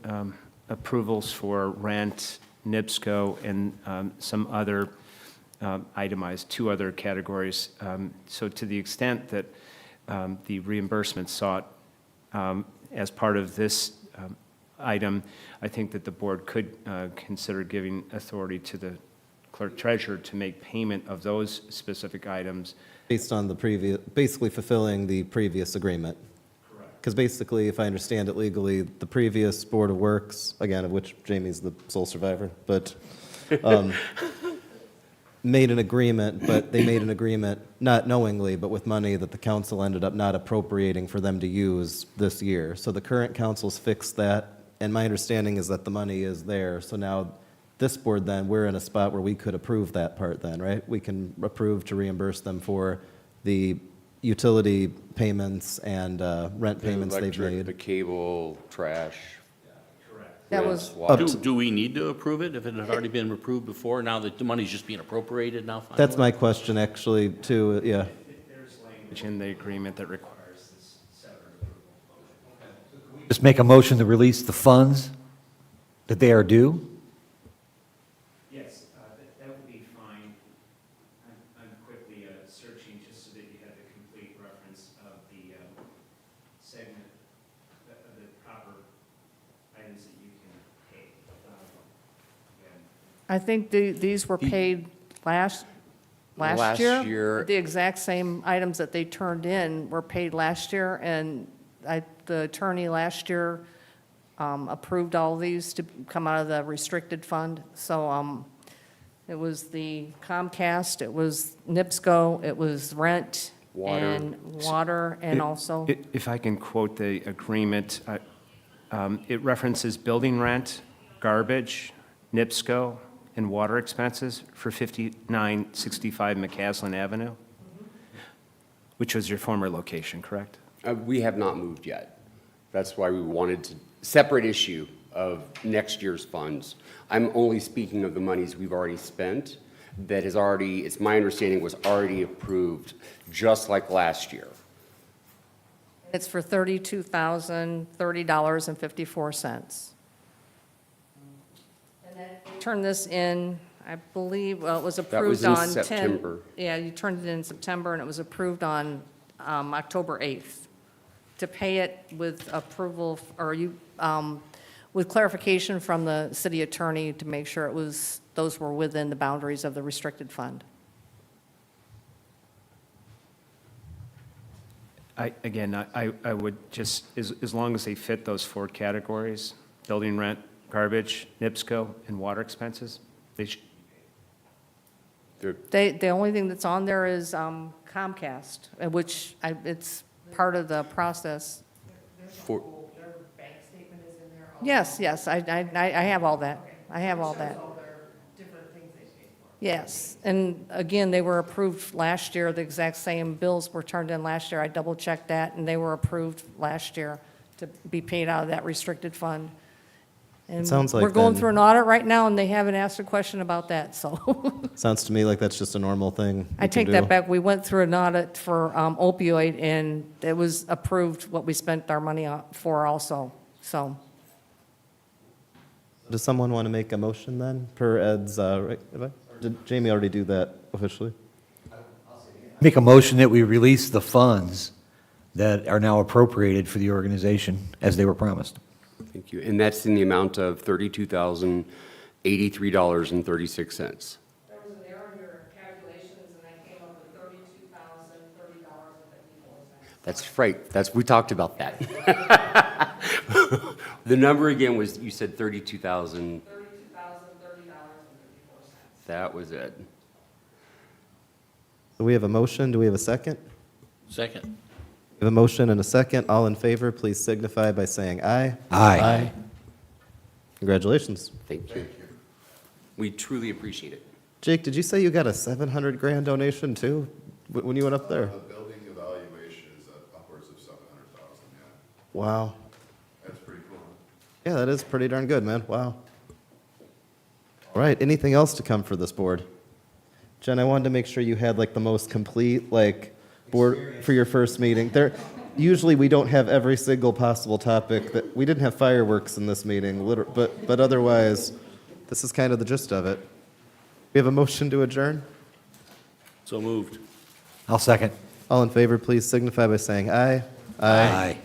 approvals for rent, NIPSCO, and some other itemized, 2 other categories. So to the extent that the reimbursement sought as part of this item, I think that the board could consider giving authority to the clerk treasurer to make payment of those specific items. Based on the previous, basically fulfilling the previous agreement. Correct. Because basically, if I understand it legally, the previous Board of Works, again, of which Jamie's the sole survivor, but made an agreement, but they made an agreement not knowingly, but with money that the council ended up not appropriating for them to use this year. So the current council's fixed that, and my understanding is that the money is there. So now this board then, we're in a spot where we could approve that part then, right? We can approve to reimburse them for the utility payments and rent payments they've Electric, made. the cable, trash. That rents, was- water. Do we need to approve it if it had already been approved before, now that the money's just being appropriated now? finally? That's my question, actually, too, yeah. There's language in the agreement that requires this separate approval. Just make a motion to release the funds that they are due? Yes, that would be fine. I'm quickly searching just so that you have the complete reference of the segment, of the proper items that you can pay. Again, I think these were paid last Last year. year. The exact same items that they turned in were paid last year, and the attorney last year approved all these to come out of the restricted fund. So it was the Comcast, it was NIPSCO, it was rent, Water. and water, and also, If I can quote the agreement, it references building rent, garbage, NIPSCO, and water expenses for 5965 McCaslin Avenue, which was your former location, correct? We have not moved yet. That's why we wanted to, separate issue of next year's funds. I'm only speaking of the monies we've already spent that has already, it's my understanding, was already approved, just like last year. it's for $32,030.54. And then you turned this in, I believe, well, it was approved in on 10. September. Yeah, you turned it in September, and it was approved on October 8th. To pay it with approval, with clarification from the city attorney to make sure those were within the boundaries of the restricted fund. I would just, as long as they fit those 4 categories, building rent, garbage, NIPSCO, and water expenses, they should. The only thing that's on there is Comcast, which it's part of the process. For, Their bank statement is in there. Yes, I have all that. I have all that. All their different things they paid for. Yes, and again, they were approved last year, the exact same bills were turned in last year. I double-checked that, and they were approved last year to be paid out of that restricted fund. And sounds like we're going then- through an audit right now, and they haven't asked a question about that, so. Sounds to me like that's just a normal thing. I take that back. We went through an audit for opioid, and it was approved what we spent our money for also, so. Does someone want to make a motion then, per Ed's, did Jamie already do that officially? Make a motion that we release the funds that are now appropriated for the organization as they were promised. thank you. And that's in the amount of $32,083.36. There was an error in your calculations, and I came up with $32,030.54. That's right. We talked about that. The number again was, you said 32,000. $32,030.54. That was it. So we have a motion, do we have a second? Second. We have a motion and a second. All in favor, please signify by saying aye. Aye. Congratulations. Thank you. We truly appreciate it. Jake, did you say you got a 700 grand donation too, when you went up there? The building evaluation is upwards of 700,000, yeah. Wow. That's pretty cool. Yeah, that is pretty darn good, man. Wow. All right, anything else to come for this board? Jen, I wanted to make sure you had like the most complete, like, board for your first meeting. Usually we don't have every single possible topic we didn't have fireworks in this meeting, but otherwise, this is kind of the gist of it. We have a motion to adjourn? So moved. I'll second. All in favor, please signify by saying aye. Aye.